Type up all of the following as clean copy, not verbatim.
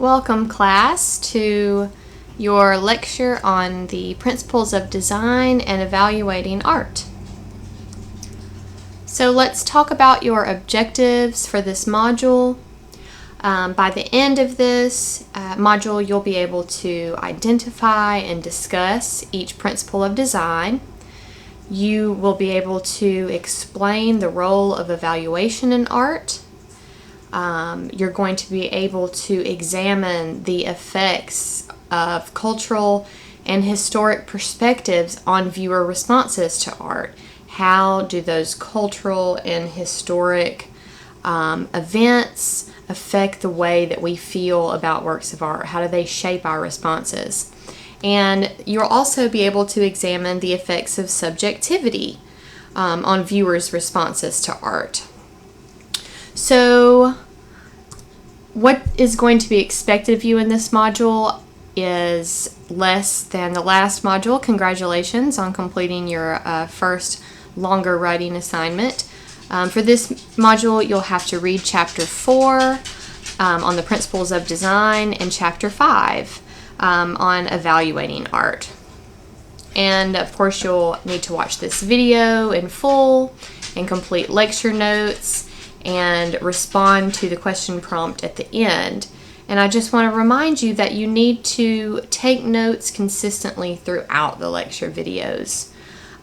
Welcome, class, to your lecture on the principles of design and evaluating art. So let's talk about your objectives for this module. By the end of this module, you'll be able to identify and discuss each principle of design. You will be able to explain the role of evaluation in art. You're going to be able to examine the effects of cultural and historic perspectives on viewer responses to art. How do those cultural and historic events affect the way that we feel about works of art? How do they shape our responses? And you'll also be able to examine the effects of subjectivity on viewers' responses to art. So what is going to be expected of you in this module is less than the last module. Congratulations on completing your first longer writing assignment. For this module, you'll have to read Chapter 4 on the principles of design and Chapter 5 on evaluating art. And of course, you'll need to watch this video in full and complete lecture notes and respond to the question prompt at the end. And I just want to remind you that you need to take notes consistently throughout the lecture videos.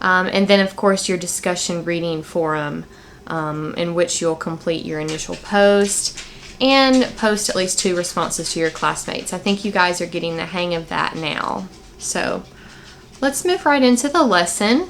And then, of course, your discussion reading forum in which you'll complete your initial post and post at least 2 responses to your classmates. I think you guys are getting the hang of that now. So let's move right into the lesson.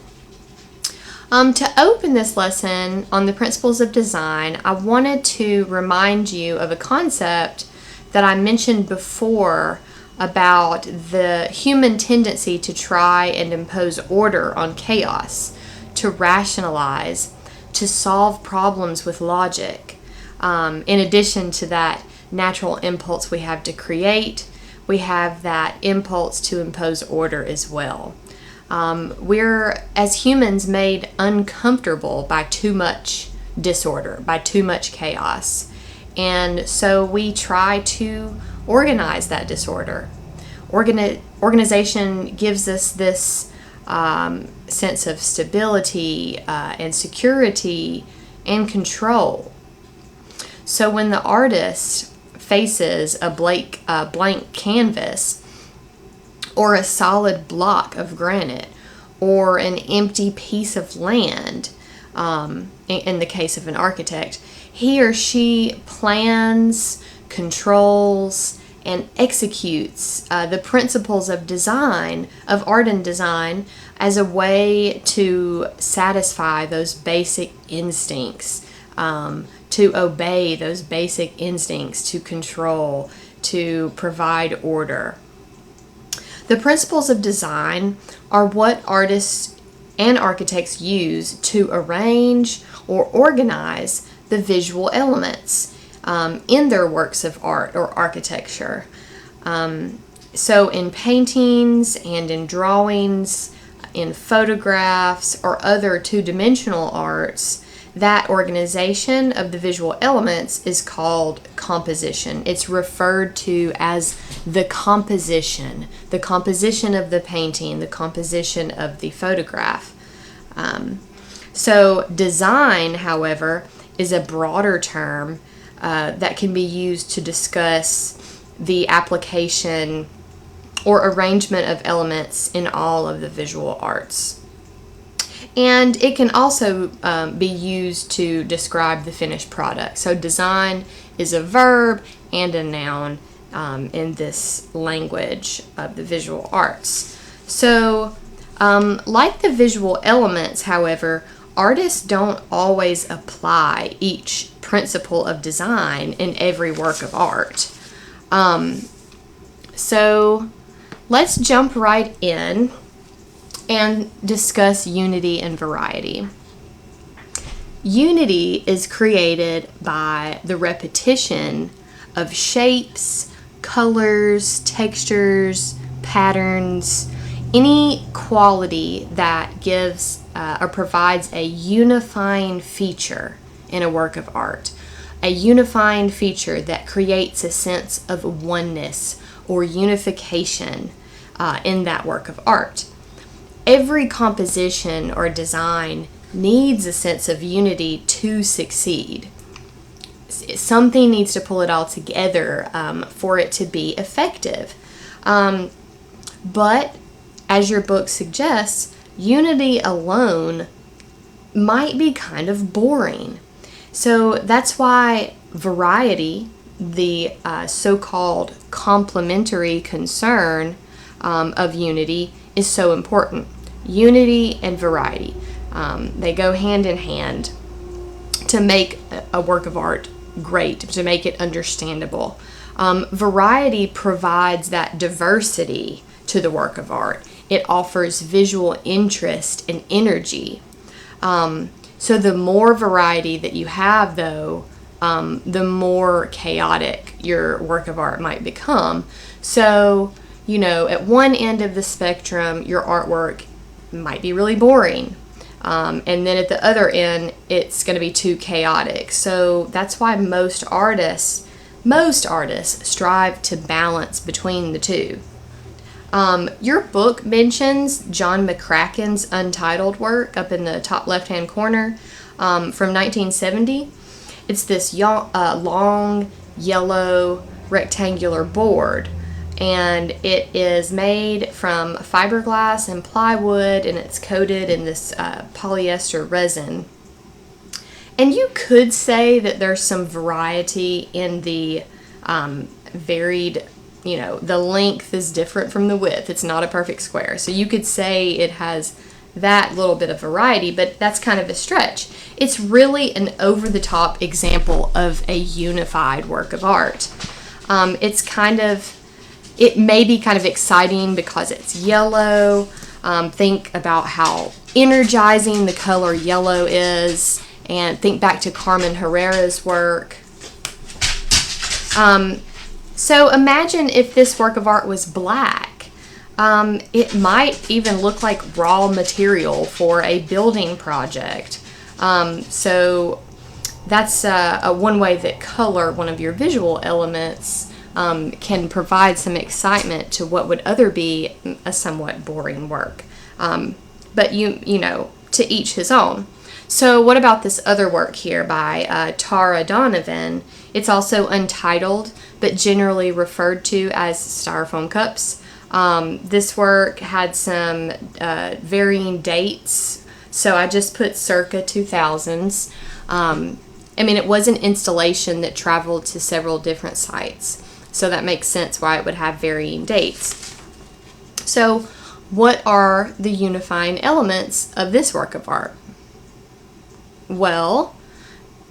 To open this lesson on the principles of design, I wanted to remind you of a concept that I mentioned before about the human tendency to try and impose order on chaos, to rationalize, to solve problems with logic. In addition to that natural impulse we have to create, we have that impulse to impose order as well. We're, as humans, made uncomfortable by too much disorder, by too much chaos. And so we try to organize that disorder. Organization gives us this sense of stability and security and control. So when the artist faces a blank canvas, or a solid block of granite, or an empty piece of land, in the case of an architect, he or she plans, controls, and executes the principles of design, of art and design, as a way to satisfy those basic instincts, to obey those basic instincts, to control, to provide order. The principles of design are what artists and architects use to arrange or organize the visual elements in their works of art or architecture. So in paintings and in drawings, in photographs or other two-dimensional arts, that organization of the visual elements is called composition. It's referred to as the composition of the painting, the composition of the photograph. So design, however, is a broader term that can be used to discuss the application or arrangement of elements in all of the visual arts. And it can also be used to describe the finished product. So design is a verb and a noun in this language of the visual arts. So like the visual elements, however, artists don't always apply each principle of design in every work of art. So let's jump right in and discuss unity and variety. Unity is created by the repetition of shapes, colors, textures, patterns, any quality that gives or provides a unifying feature in a work of art. a unifying feature that creates a sense of oneness or unification in that work of art. Every composition or design needs a sense of unity to succeed. Something needs to pull it all together for it to be effective. But as your book suggests, unity alone might be kind of boring. So that's why variety, the so-called complementary concern of unity, is so important. Unity and variety, they go hand in hand to make a work of art great, to make it understandable. Variety provides that diversity to the work of art. It offers visual interest and energy. So the more variety that you have, though, the more chaotic your work of art might become. So, at one end of the spectrum, your artwork might be really boring. And then at the other end, it's going to be too chaotic. So that's why most artists strive to balance between the two. Your book mentions John McCracken's Untitled work up in the top left-hand corner from 1970. It's this long, yellow, rectangular board, and it is made from fiberglass and plywood, and it's coated in this polyester resin. And you could say that there's some variety in the varied, the length is different from the width. It's not a perfect square. So you could say it has that little bit of variety, but that's kind of a stretch. It's really an over-the-top example of a unified work of art. It may be kind of exciting because it's yellow. Think about how energizing the color yellow is, and think back to Carmen Herrera's work. So imagine if this work of art was black. It might even look like raw material for a building project. So that's one way that color, one of your visual elements, can provide some excitement to what would other be a somewhat boring work. But to each his own. So what about this other work here by Tara Donovan? It's also untitled, but generally referred to as Styrofoam Cups. This work had some varying dates, so I just put circa 2000s. It was an installation that traveled to several different sites, so that makes sense why it would have varying dates. So what are the unifying elements of this work of art? Well,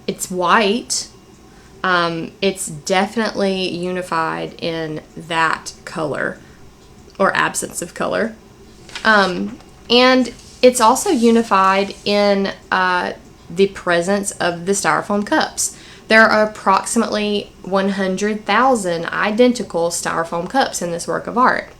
it's white. It's definitely unified in that color or absence of color. And it's also unified in the presence of the styrofoam cups. There are approximately 100,000 identical styrofoam cups in this work of art.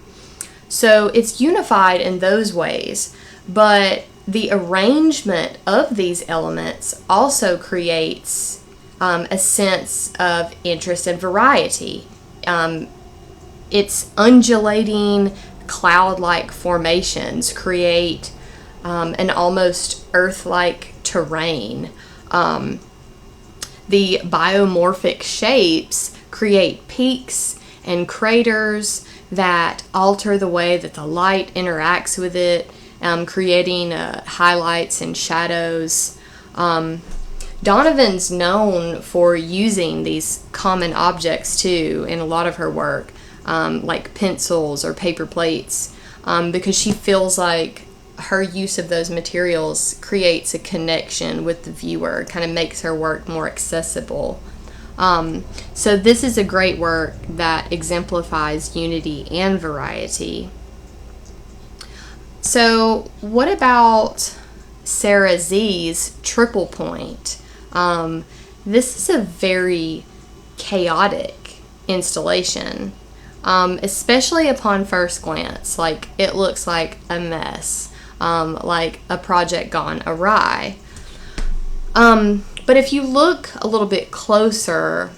So it's unified in those ways, but the arrangement of these elements also creates a sense of interest and variety. Its undulating cloud-like formations create an almost earth-like terrain. The biomorphic shapes create peaks and craters that alter the way that the light interacts with it, creating highlights and shadows. Donovan's known for using these common objects too in a lot of her work, like pencils or paper plates, because she feels like her use of those materials creates a connection with the viewer, kind of makes her work more accessible. So this is a great work that exemplifies unity and variety. So what about Sarah Z's Triple Point? This is a very chaotic installation, especially upon first glance. Like, it looks like a mess, like a project gone awry. But But if you look a little bit closer,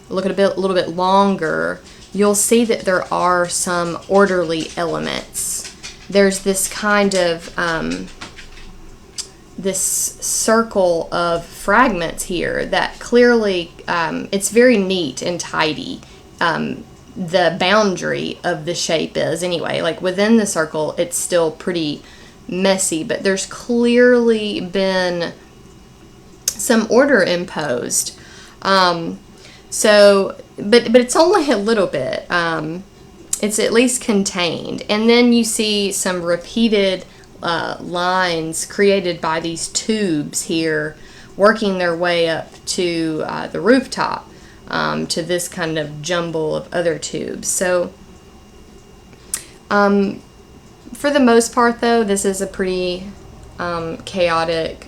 look at a little bit longer, you'll see that there are some orderly elements. There's this kind of this circle of fragments here that clearly it's very neat and tidy. The boundary of the shape is anyway, like within the circle it's still pretty messy, but there's clearly been some order imposed. But it's only a little bit. It's at least contained. And then you see some repeated lines created by these tubes here working their way up to the rooftop, to this kind of jumble of other tubes. So for the most part, though, this is a pretty chaotic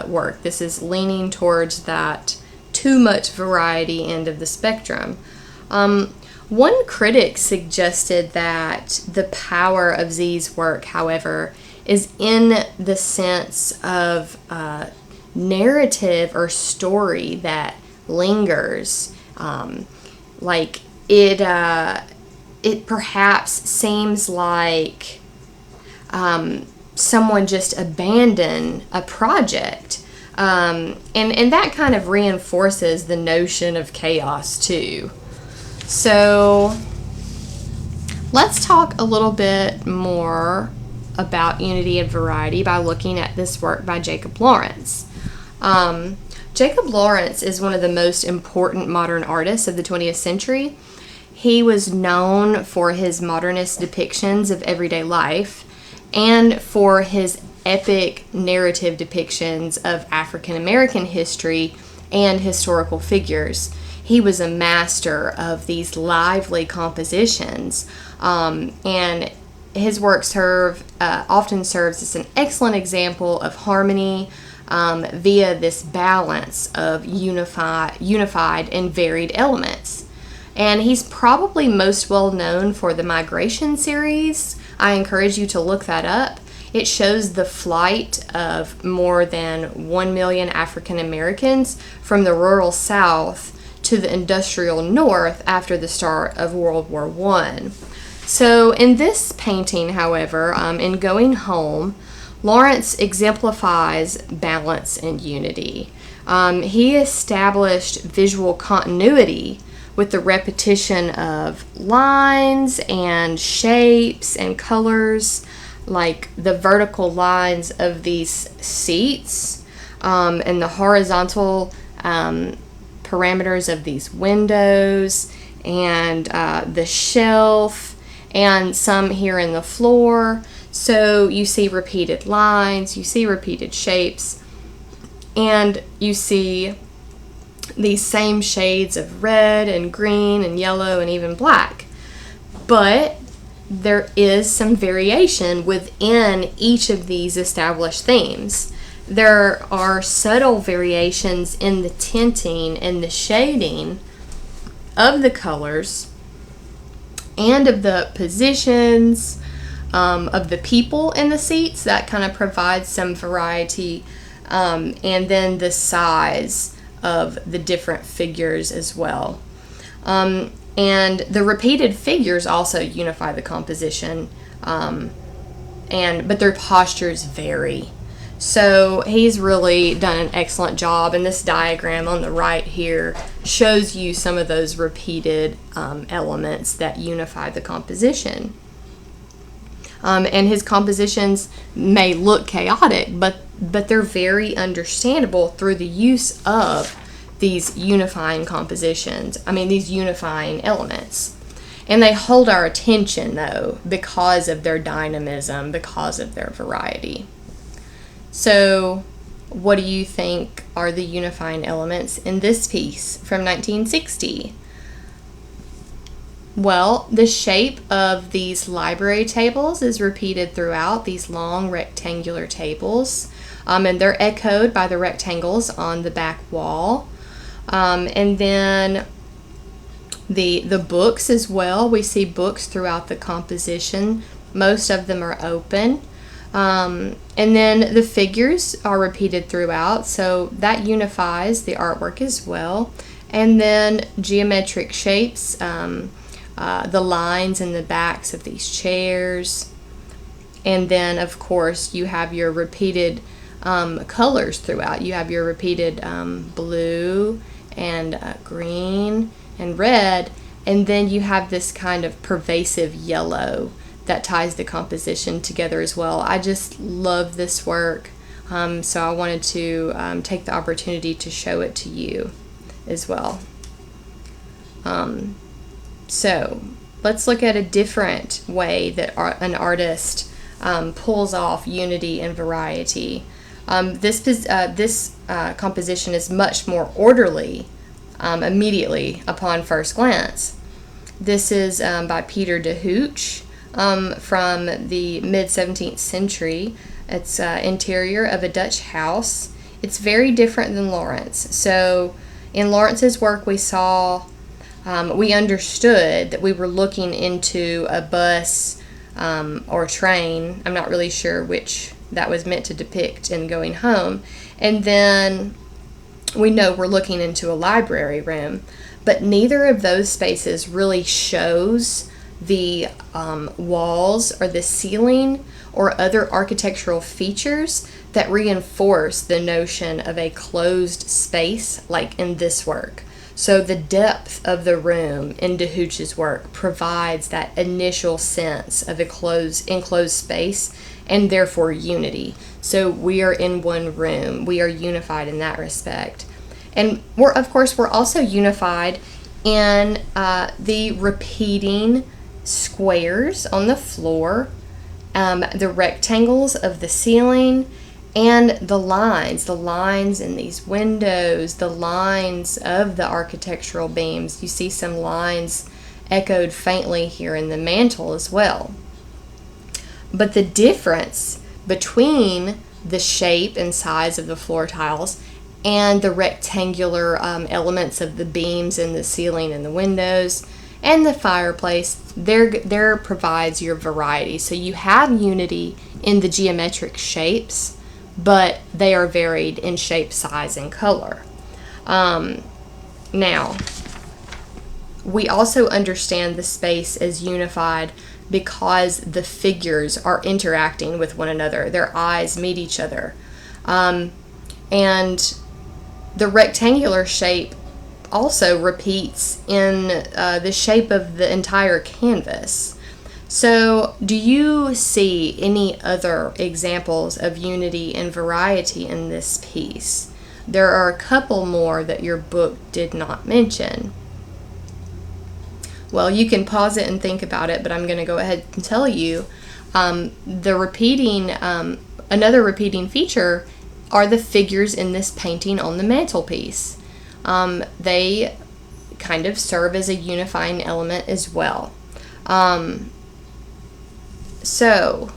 work. This is leaning towards that too much variety end of the spectrum. One critic suggested that the power of Z's work, however, is in the sense of narrative or story that lingers. Like it perhaps seems like someone just abandoned a project. And that kind of reinforces the notion of chaos too. So let's talk a little bit more about unity and variety by looking at this work by Jacob Lawrence. Jacob Lawrence is one of the most important modern artists of the 20th century. He was known for his modernist depictions of everyday life and for his epic narrative depictions of African American history and historical figures. He was a master of these lively compositions, and his work often serves as an excellent example of harmony via this balance of unified and varied elements. And he's probably most well known for the Migration series. I encourage you to look that up. It shows the flight of more than 1 million African Americans from the rural South to the industrial North after the start of World War I. So in this painting, however, in Going Home, Lawrence exemplifies balance and unity. He established visual continuity with the repetition of lines and shapes and colors, like the vertical lines of these seats and the horizontal parameters of these windows and the shelf and some here in the floor. So you see repeated lines, you see repeated shapes, and you see these same shades of red and green and yellow and even black. But there is some variation within each of these established themes. There are subtle variations in the tinting and the shading of the colors and of the positions of the people in the seats. That kind of provides some variety, and then the size of the different figures as well. And the repeated figures also unify the composition, but their postures vary. So he's really done an excellent job, and this diagram on the right here shows you some of those repeated elements that unify the composition. And his compositions may look chaotic, but they're very understandable through the use of these unifying these unifying elements. And they hold our attention, though, because of their dynamism, because of their variety. So, what do you think are the unifying elements in this piece from 1960? Well, the shape of these library tables is repeated throughout, these long rectangular tables, and they're echoed by the rectangles on the back wall. And then the books as well. We see books throughout the composition. Most of them are open. And then the figures are repeated throughout, so that unifies the artwork as well. And then geometric shapes, the lines and the backs of these chairs. And then, of course, you have your repeated colors throughout. You have your repeated blue and green and red. And then you have this kind of pervasive yellow that ties the composition together as well. I just love this work, so I wanted to take the opportunity to show it to you as well. So let's look at a different way that an artist pulls off unity and variety. This composition is much more orderly immediately upon first glance. This is by Peter de Hooch from the mid-17th century. It's interior of a Dutch house. It's very different than Lawrence. So in Lawrence's work we understood that we were looking into a bus or train. I'm not really sure which that was meant to depict in Going Home. And then we know we're looking into a library room, but neither of those spaces really shows the walls or the ceiling or other architectural features that reinforce the notion of a closed space like in this work. So the depth of the room in de Hooch's work provides that initial sense of a enclosed space and therefore unity. So we are in one room. We are unified in that respect. And we're also unified in the repeating squares on the floor, the rectangles of the ceiling, and the lines in these windows, the lines of the architectural beams. You see some lines echoed faintly here in the mantle as well. But the difference between the shape and size of the floor tiles and the rectangular elements of the beams in the ceiling and the windows and the fireplace, there provides your variety. So you have unity in the geometric shapes, but they are varied in shape, size, and color. Now, we also understand the space as unified because the figures are interacting with one another. Their eyes meet each other. And the rectangular shape also repeats in the shape of the entire canvas. So, do you see any other examples of unity and variety in this piece? There are a couple more that your book did not mention. Well, you can pause it and think about it, but I'm going to go ahead and tell you another repeating feature are the figures in this painting on the mantelpiece. They kind of serve as a unifying element as well. So,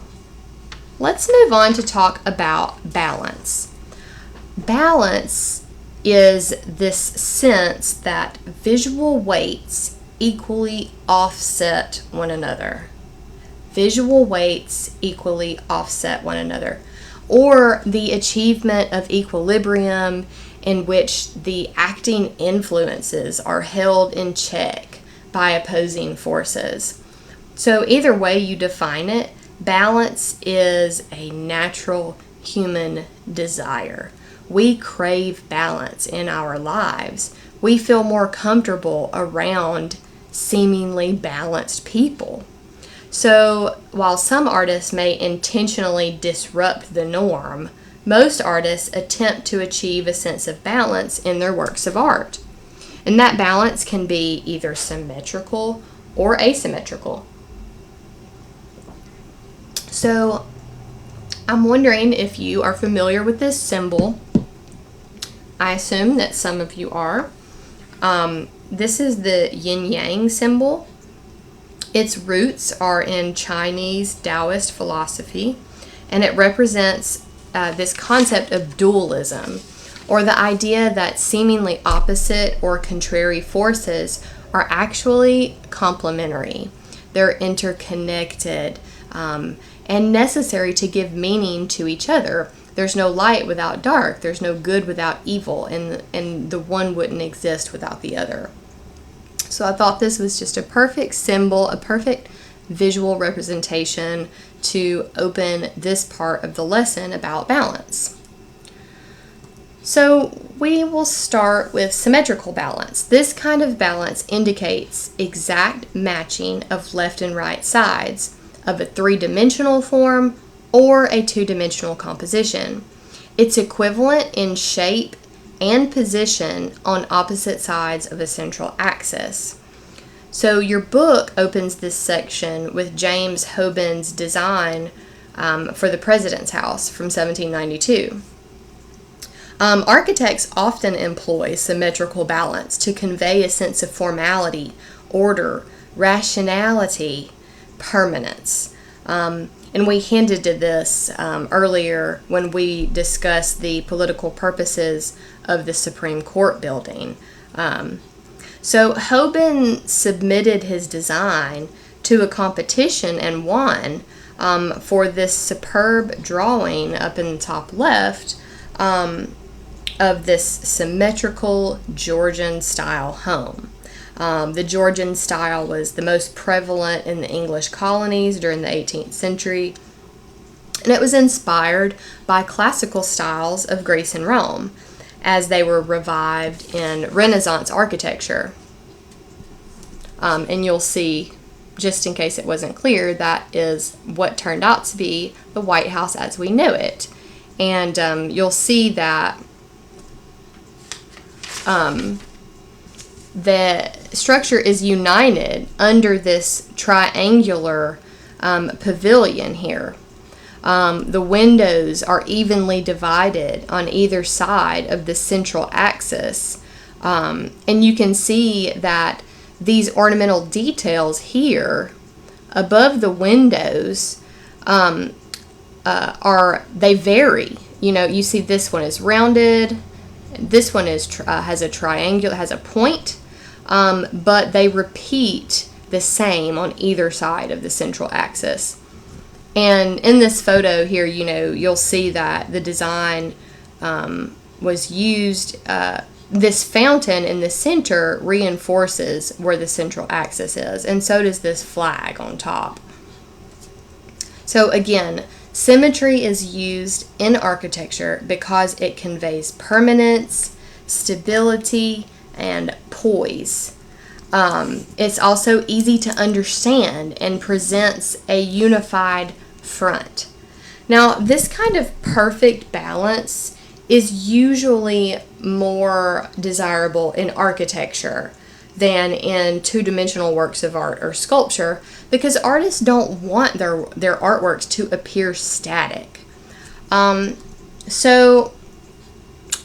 let's move on to talk about balance. Balance is this sense that visual weights equally offset one another. Visual weights equally offset one another. Or the achievement of equilibrium in which the acting influences are held in check by opposing forces. So either way you define it, balance is a natural human desire. We crave balance in our lives. We feel more comfortable around seemingly balanced people. So while some artists may intentionally disrupt the norm, most artists attempt to achieve a sense of balance in their works of art. And that balance can be either symmetrical or asymmetrical. So I'm wondering if you are familiar with this symbol. I assume that some of you are. This is the yin-yang symbol. Its roots are in Chinese Taoist philosophy, and it represents this concept of dualism, or the idea that seemingly opposite or contrary forces are actually complementary. They're interconnected, and necessary to give meaning to each other. There's no light without dark. There's no good without evil, and the one wouldn't exist without the other. So I thought this was just a perfect symbol, a perfect visual representation to open this part of the lesson about balance. So we will start with symmetrical balance. This kind of balance indicates exact matching of left and right sides of a three-dimensional form or a two-dimensional composition. It's equivalent in shape and position on opposite sides of a central axis. So your book opens this section with James Hoban's design for the President's House from 1792. Architects often employ symmetrical balance to convey a sense of formality, order, rationality, permanence. And we hinted to this earlier when we discussed the political purposes of the Supreme Court building. So Hoban submitted his design to a competition and won for this superb drawing up in the top left of this symmetrical Georgian style home. The Georgian style was the most prevalent in the English colonies during the 18th century, and it was inspired by classical styles of Greece and Rome as they were revived in Renaissance architecture. And you'll see, just in case it wasn't clear, that is what turned out to be the White House as we know it. And you'll see that the structure is united under this triangular pavilion here. The windows are evenly divided on either side of the central axis. And you can see that these ornamental details here above the windows they vary. You know, you see this one is rounded, this one is has a triangle, has a point, but they repeat the same on either side of the central axis. And in this photo here, you know, you'll see that the design was used. This fountain in the center reinforces where the central axis is, and so does this flag on top. So again, symmetry is used in architecture because it conveys permanence, stability, and poise. It's also easy to understand and presents a unified front. Now, this kind of perfect balance is usually more desirable in architecture than in two-dimensional works of art or sculpture, because artists don't want their artworks to appear static. So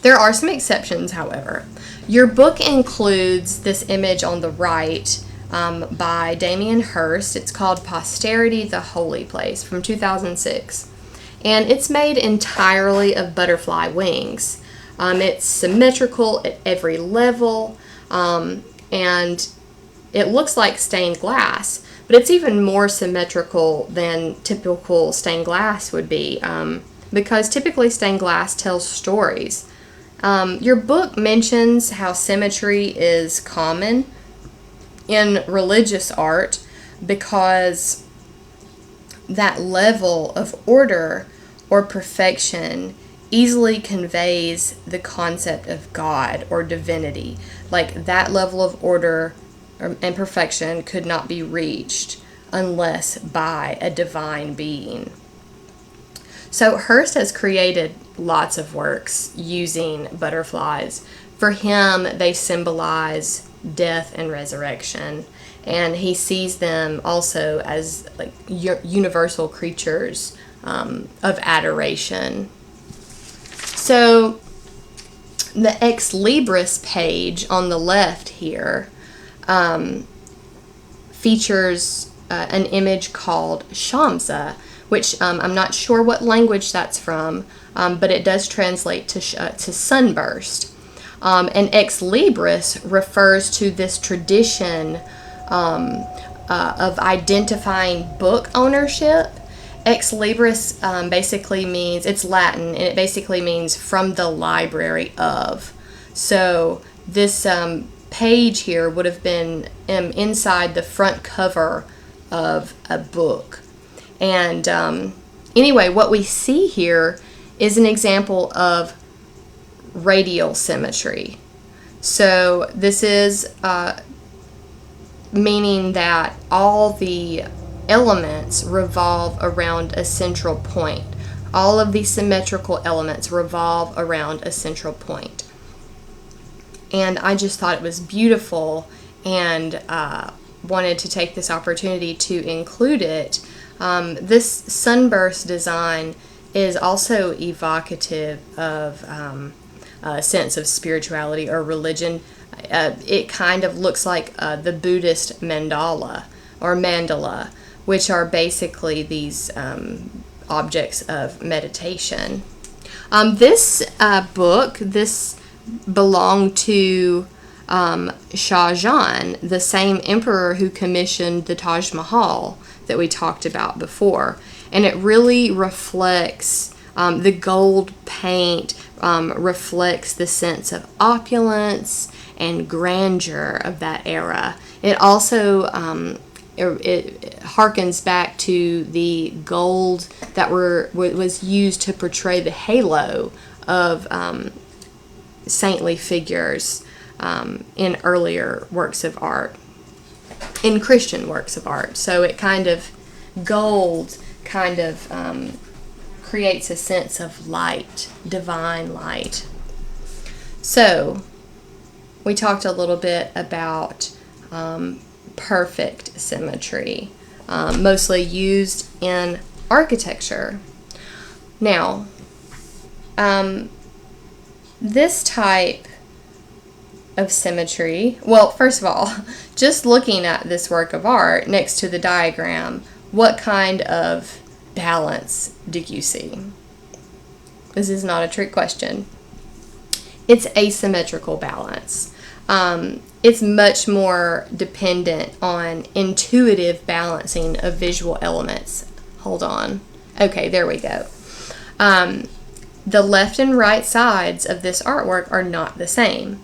there are some exceptions, however. Your book includes this image on the right by Damien Hirst. It's called Posterity, the Holy Place from 2006. And it's made entirely of butterfly wings. It's symmetrical at every level, and it looks like stained glass, but it's even more symmetrical than typical stained glass would be, because typically stained glass tells stories. Your book mentions how symmetry is common in religious art because that level of order or perfection easily conveys the concept of God or divinity. Like, that level of order and perfection could not be reached unless by a divine being. So Hirst has created lots of works using butterflies. For him, they symbolize death and resurrection, and he sees them also as like universal creatures of adoration. So the Ex Libris page on the left here features an image called Shamsa, which I'm not sure what language that's from, but it does translate to sunburst. And Ex Libris refers to this tradition of identifying book ownership Ex libris basically means, it's Latin, and it basically means from the library of. So this page here would have been inside the front cover of a book. And anyway, what we see here is an example of radial symmetry. So this is meaning that all the elements revolve around a central point. All of these symmetrical elements revolve around a central point. And I just thought it was beautiful and wanted to take this opportunity to include it. This sunburst design is also evocative of a sense of spirituality or religion. It kind of looks like the Buddhist mandala or mandala, which are basically these objects of meditation. This book, this belonged to Shah Jahan, the same emperor who commissioned the Taj Mahal that we talked about before. And it really reflects, the gold paint reflects the sense of opulence and grandeur of that era. It also it harkens back to the gold that was used to portray the halo of saintly figures in earlier works of art, in Christian works of art. So it gold kind of creates a sense of light, divine light. So we talked a little bit about perfect symmetry, mostly used in architecture. Now, this type of symmetry, well, first of all, just looking at this work of art next to the diagram, what kind of balance do you see? This is not a trick question. It's asymmetrical balance. It's much more dependent on intuitive balancing of visual elements. Hold on. Okay, there we go. The left and right sides of this artwork are not the same.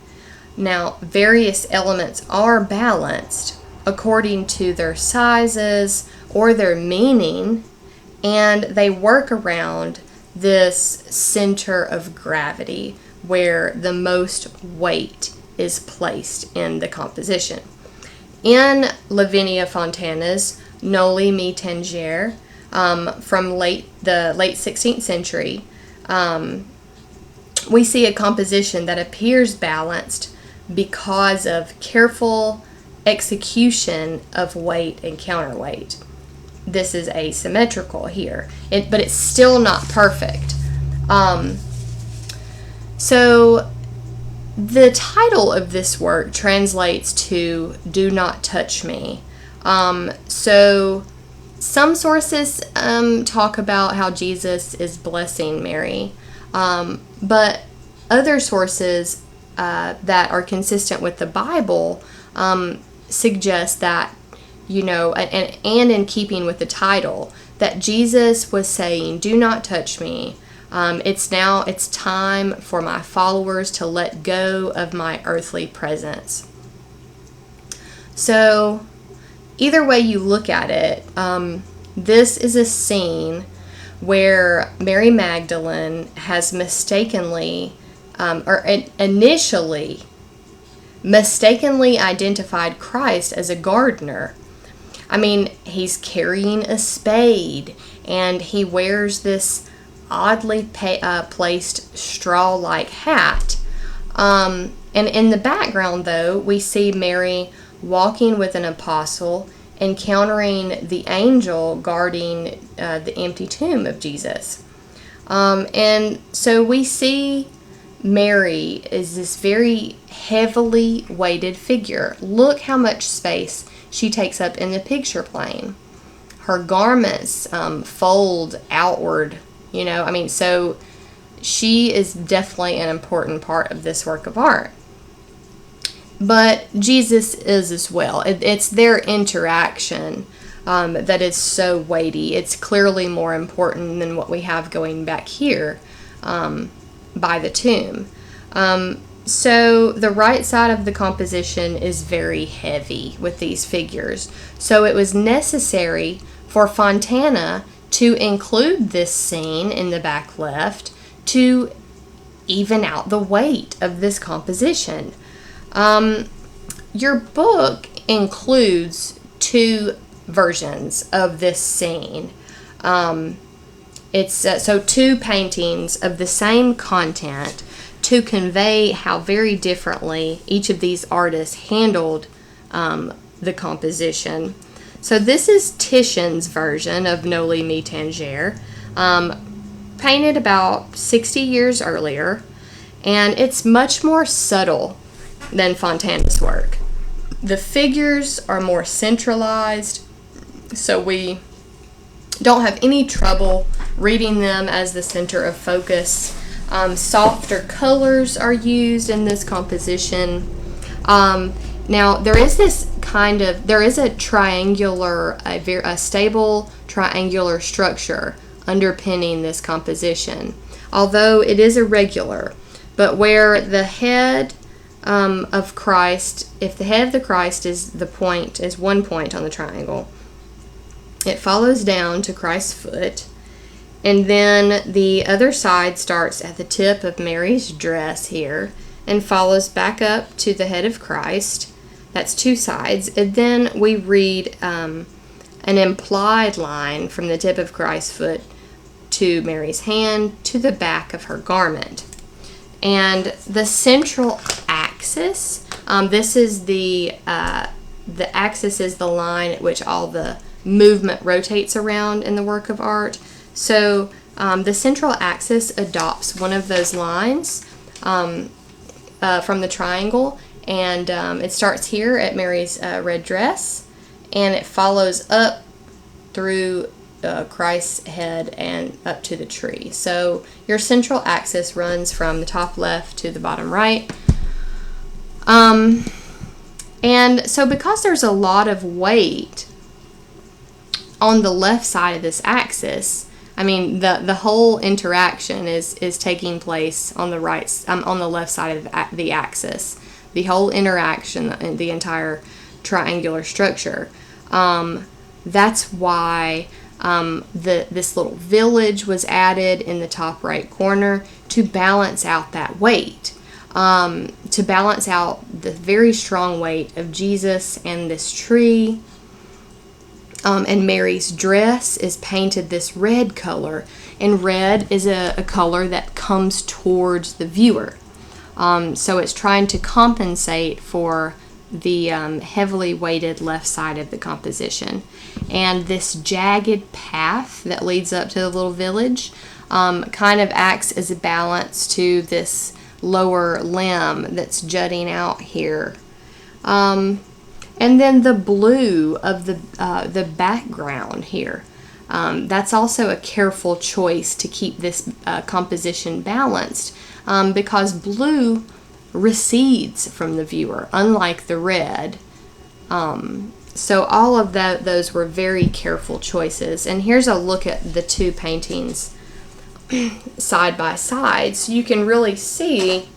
Now, various elements are balanced according to their sizes or their meaning, and they work around this center of gravity where the most weight is placed in the composition. In Lavinia Fontana's Noli Me Tangere, from the late 16th century, we see a composition that appears balanced because of careful execution of weight and counterweight. This is asymmetrical here, but it's still not perfect. So the title of this work translates to "Do Not Touch Me." So some sources talk about how Jesus is blessing Mary, but other sources that are consistent with the Bible suggest that, and in keeping with the title, that Jesus was saying, "Do not touch me. It's time for my followers to let go of my earthly presence." So either way you look at it, this is a scene where Mary Magdalene has initially mistakenly identified Christ as a gardener. I mean, he's carrying a spade, and he wears this oddly placed straw-like hat. And in the background, though, we see Mary walking with an apostle, encountering the angel guarding the empty tomb of Jesus. And so we see Mary is this very heavily weighted figure. Look how much space she takes up in the picture plane. Her garments fold outward, so she is definitely an important part of this work of art. But Jesus is as well. It's their interaction that is so weighty. It's clearly more important than what we have going back here by the tomb. So the right side of the composition is very heavy with these figures. So it was necessary for Fontana to include this scene in the back left to even out the weight of this composition. Your book includes two versions of this scene. It's so two paintings of the same content to convey how very differently each of these artists handled the composition. So this is Titian's version of Noli Me Tangere, painted about 60 years earlier, and it's much more subtle than Fontana's work. The figures are more centralized, so we don't have any trouble reading them as the center of focus. Softer colors are used in this composition. Now there is a stable triangular structure underpinning this composition, although it is irregular. But where the head of Christ, if the head of the Christ is one point on the triangle, it follows down to Christ's foot, and then the other side starts at the tip of Mary's dress here and follows back up to the head of Christ. That's two sides. And then we read an implied line from the tip of Christ's foot to Mary's hand to the back of her garment. And the central axis, this is the axis is the line at which all the movement rotates around in the work of art. So the central axis adopts one of those lines from the triangle, and it starts here at Mary's red dress, and it follows up through Christ's head and up to the tree. So your central axis runs from the top left to the bottom right. And so because there's a lot of weight on the left side of this axis, I mean, the whole interaction is taking place on the on the left side of the axis. The whole interaction in the entire triangular structure. That's why this little village was added in the top right corner to balance out that weight, to balance out the very strong weight of Jesus and this tree. And Mary's dress is painted this red color, and red is a color that comes towards the viewer. So it's trying to compensate for the heavily weighted left side of the composition. And this jagged path that leads up to the little village kind of acts as a balance to this lower limb that's jutting out here. And then the blue of the background here. That's also a careful choice to keep this composition balanced, because blue recedes from the viewer, unlike the red. So all of those were very careful choices. And here's a look at the two paintings side by side, so you can really see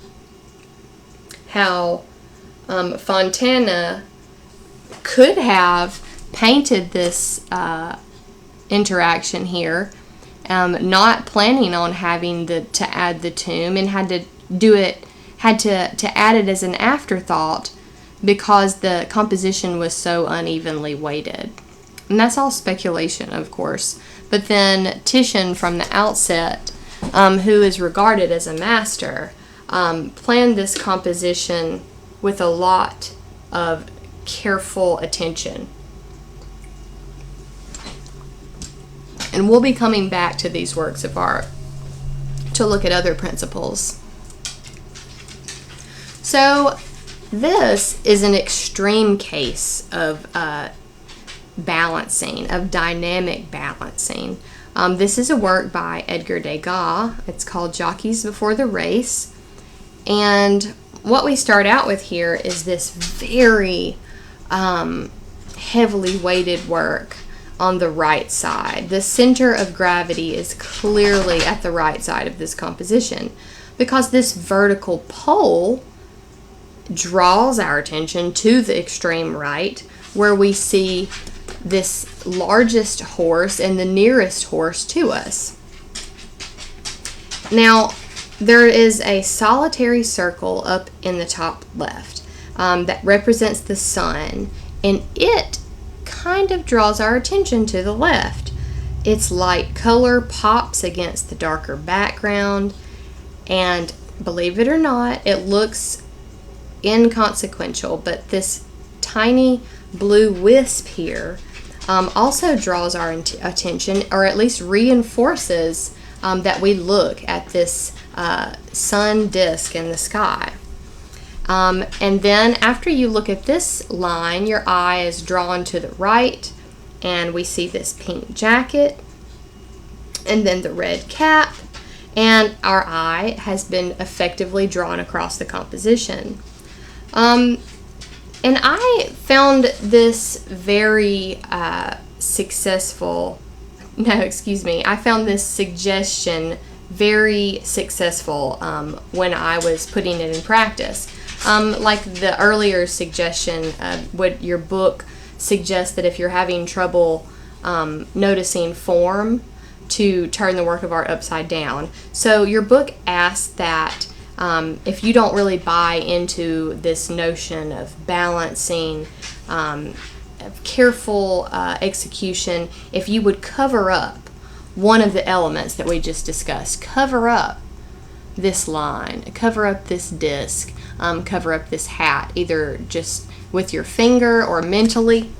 how Fontana could have painted this interaction here, not planning on having to add the tomb, and had to add it as an afterthought because the composition was so unevenly weighted. And that's all speculation, of course. But then Titian, from the outset, who is regarded as a master, planned this composition with a lot of careful attention. And we'll be coming back to these works of art to look at other principles. So this is an extreme case of balancing, of dynamic balancing. This is a work by Edgar Degas. It's called Jockeys Before the Race. And what we start out with here is this very heavily weighted work on the right side. The center of gravity is clearly at the right side of this composition because this vertical pole draws our attention to the extreme right, where we see this largest horse and the nearest horse to us. Now, there is a solitary circle up in the top left that represents the sun, and it kind of draws our attention to the left. Its light color pops against the darker background, and believe it or not, it looks inconsequential, but this tiny blue wisp here also draws our attention, or at least reinforces that we look at this sun disk in the sky. And then after you look at this line, your eye is drawn to the right, and we see this pink jacket, and then the red cap, and our eye has been effectively drawn across the composition. And I found this very successful. No, excuse me. I found this suggestion very successful when I was putting it in practice. Like the earlier suggestion, would your book suggest that if you're having trouble noticing form, to turn the work of art upside down. So your book asks that if you don't really buy into this notion of balancing, of careful execution, if you would cover up one of the elements that we just discussed, cover up this line, cover up this disc, cover up this hat, either just with your finger or mentally,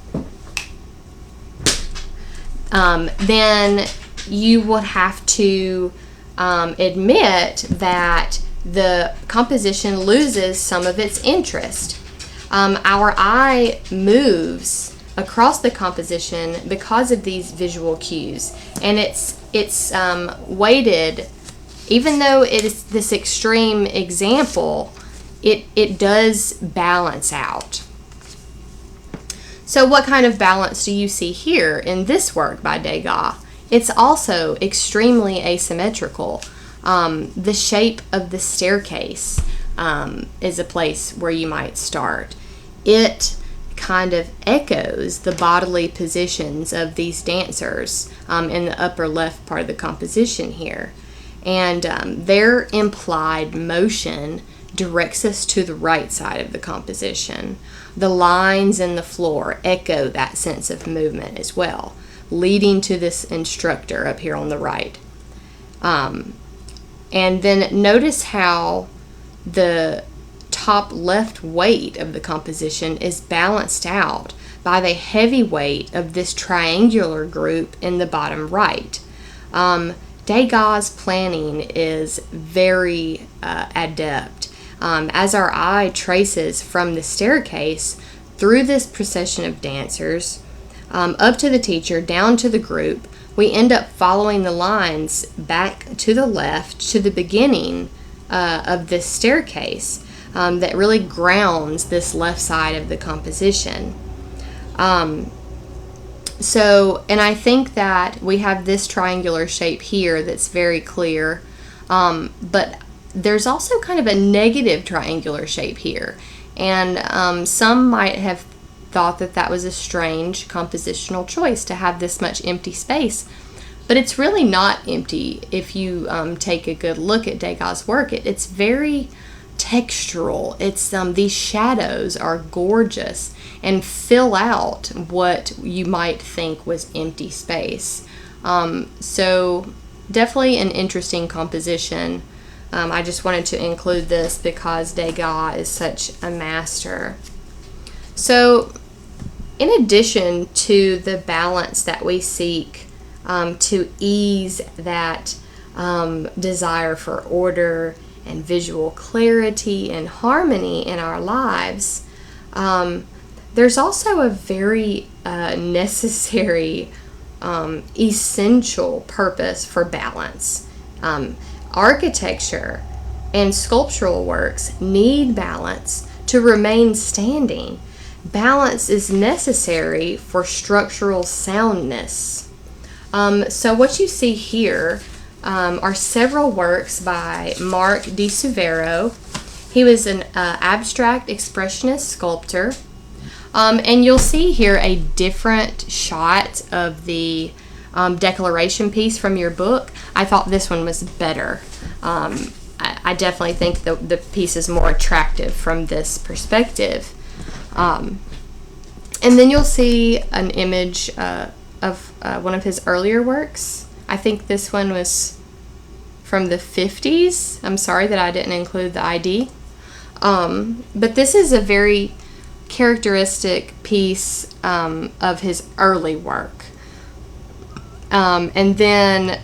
then you would have to admit that the composition loses some of its interest. Our eye moves across the composition because of these visual cues, and it's weighted. Even though it is this extreme example, it does balance out. So what kind of balance do you see here in this work by Degas? It's also extremely asymmetrical. The shape of the staircase is a place where you might start. It kind of echoes the bodily positions of these dancers in the upper left part of the composition here. And their implied motion directs us to the right side of the composition. The lines in the floor echo that sense of movement as well, leading to this instructor up here on the right. And then notice how the top left weight of the composition is balanced out by the heavy weight of this triangular group in the bottom right. Degas' planning is very adept. As our eye traces from the staircase through this procession of dancers, up to the teacher, down to the group, we end up following the lines back to the left to the beginning of this staircase that really grounds this left side of the composition. And I think that we have this triangular shape here that's very clear, but there's also kind of a negative triangular shape here, and some might have thought that that was a strange compositional choice to have this much empty space, but it's really not empty if you take a good look at Degas' work. It's very textural. It's these shadows are gorgeous and fill out what you might think was empty space. So definitely an interesting composition. I just wanted to include this because Degas is such a master. So in addition to the balance that we seek to ease that desire for order and visual clarity and harmony in our lives, there's also a very necessary, essential purpose for balance. Architecture and sculptural works need balance to remain standing. balance is necessary for structural soundness. So what you see here are several works by Mark di Suvero. He was an abstract expressionist sculptor. And you'll see here a different shot of the declaration piece from your book. I thought this one was better. I definitely think the piece is more attractive from this perspective. And then you'll see an image of one of his earlier works. I think this one was from the 50s. I'm sorry that I didn't include the ID. But this is a very characteristic piece of his early work. And then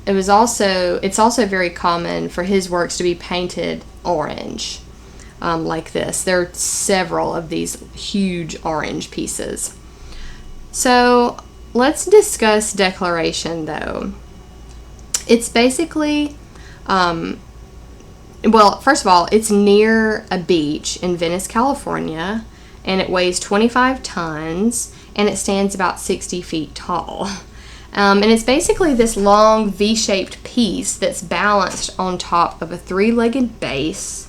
it's also very common for his works to be painted orange, like this. There are several of these huge orange pieces. So let's discuss declaration, though. It's basically, first of all, it's near a beach in Venice, California, and it weighs 25 tons, and it stands about 60 feet tall. And it's basically this long V-shaped piece that's balanced on top of a three-legged base.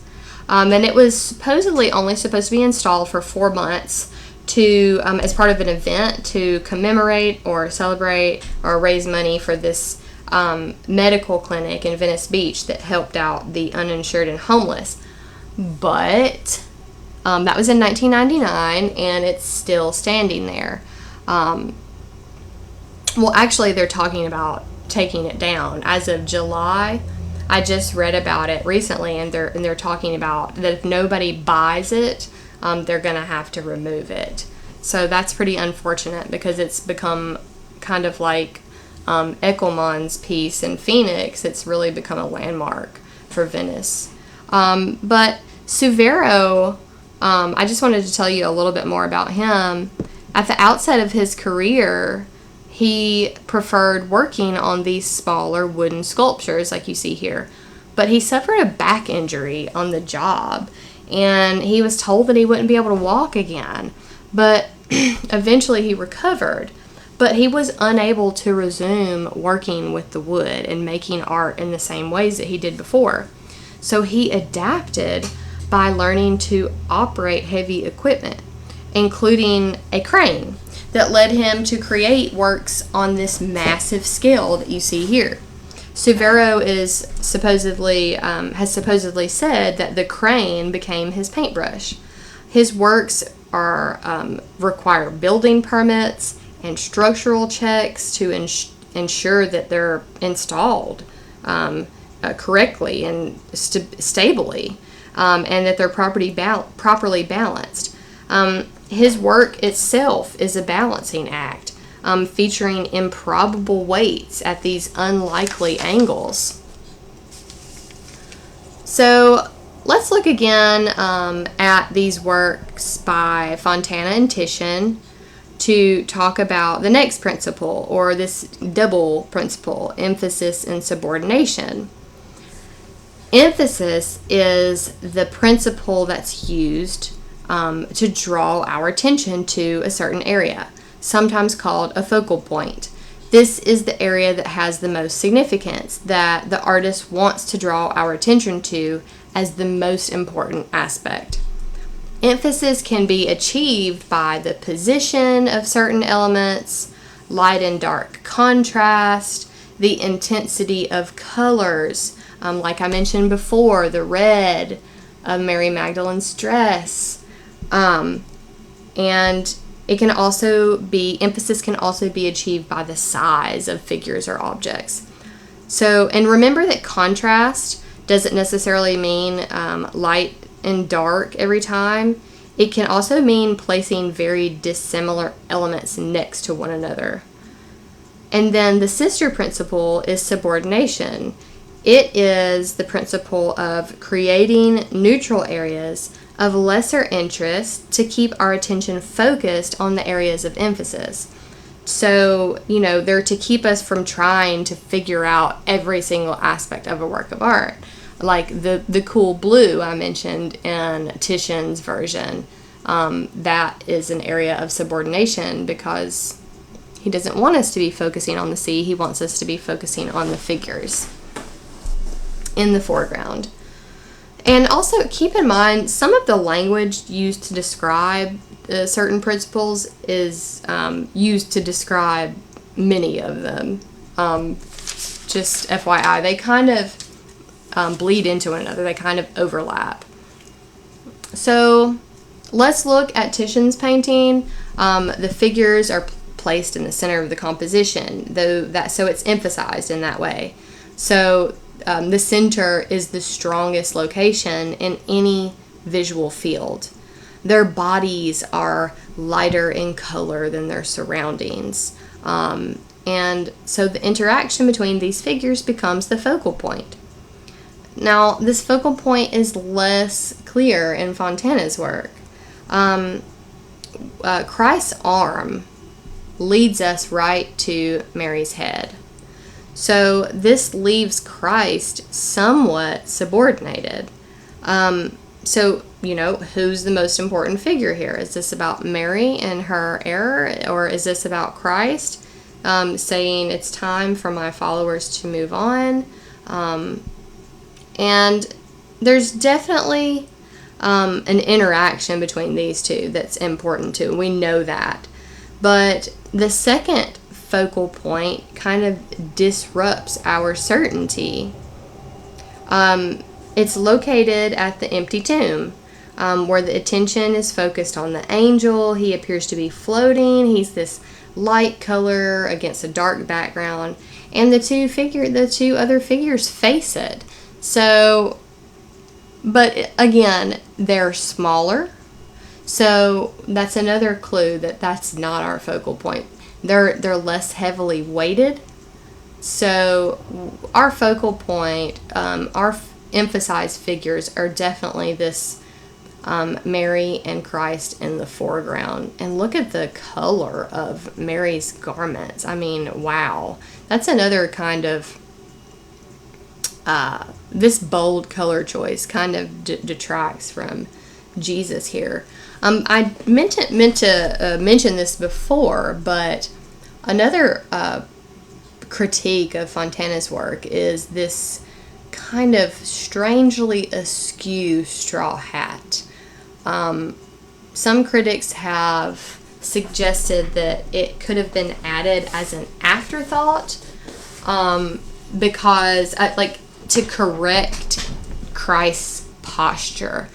And it was supposedly only supposed to be installed for 4 months to, as part of an event to commemorate or celebrate or raise money for this medical clinic in Venice Beach that helped out the uninsured and homeless. But that was in 1999, and it's still standing there. Actually, they're talking about taking it down as of July. I just read about it recently, and they're talking about that if nobody buys it, they're gonna have to remove it. So that's pretty unfortunate, because it's become kind of like Eckelmann's piece in Phoenix. It's really become a landmark for Venice. But Suvero, I just wanted to tell you a little bit more about him. At the outset of his career, he preferred working on these smaller wooden sculptures like you see here. But he suffered a back injury on the job, and he was told that he wouldn't be able to walk again. But eventually he recovered. But he was unable to resume working with the wood and making art in the same ways that he did before. So he adapted by learning to operate heavy equipment, including a crane, that led him to create works on this massive scale that you see here. Suvero has supposedly said that the crane became his paintbrush. His works require building permits and structural checks to ensure that they're installed correctly and stably, and that they're properly balanced. His work itself is a balancing act, featuring improbable weights at these unlikely angles. So let's look again at these works by Fontana and Titian to talk about the next principle, or this double principle, emphasis and subordination. Emphasis is the principle that's used to draw our attention to a certain area, sometimes called a focal point. This is the area that has the most significance, that the artist wants to draw our attention to as the most important aspect. Emphasis can be achieved by the position of certain elements, light and dark contrast, the intensity of colors, like I mentioned before, the red of Mary Magdalene's dress. And it can also be, emphasis can also be achieved by the size of figures or objects. So, and remember that contrast doesn't necessarily mean light and dark every time. It can also mean placing very dissimilar elements next to one another. And then the sister principle is subordination. It is the principle of creating neutral areas of lesser interest to keep our attention focused on the areas of emphasis. So, they're to keep us from trying to figure out every single aspect of a work of art. Like the cool blue I mentioned in Titian's version that is an area of subordination, because he doesn't want us to be focusing on the sea. He wants us to be focusing on the figures in the foreground. And also keep in mind, some of the language used to describe certain principles is used to describe many of them. Just FYI, they kind of bleed into one another. They kind of overlap. So let's look at Titian's painting. The figures are placed in the center of the composition, so it's emphasized in that way. So the center is the strongest location in any visual field. Their bodies are lighter in color than their surroundings. And so the interaction between these figures becomes the focal point. Now, this focal point is less clear in Fontana's work. Christ's arm leads us right to Mary's head. So this leaves Christ somewhat subordinated. So, who's the most important figure here? Is this about Mary and her error, or is this about Christ saying it's time for my followers to move on? And there's definitely an interaction between these two that's important too. We know that. But the second focal point kind of disrupts our certainty. It's located at the empty tomb, where the attention is focused on the angel. He appears to be floating. He's this light color against a dark background, and the two other figures face it. So, but again, they're smaller. So that's another clue that that's not our focal point. They're less heavily weighted. So our focal point, our emphasized figures are definitely this Mary and Christ in the foreground. And look at the color of Mary's garments. I mean, wow. That's another kind of, this bold color choice kind of detracts from Jesus here. I meant to mention this before, but another critique of Fontana's work is this kind of strangely askew straw hat. Some critics have suggested that it could have been added as an afterthought, because to correct Christ's posture.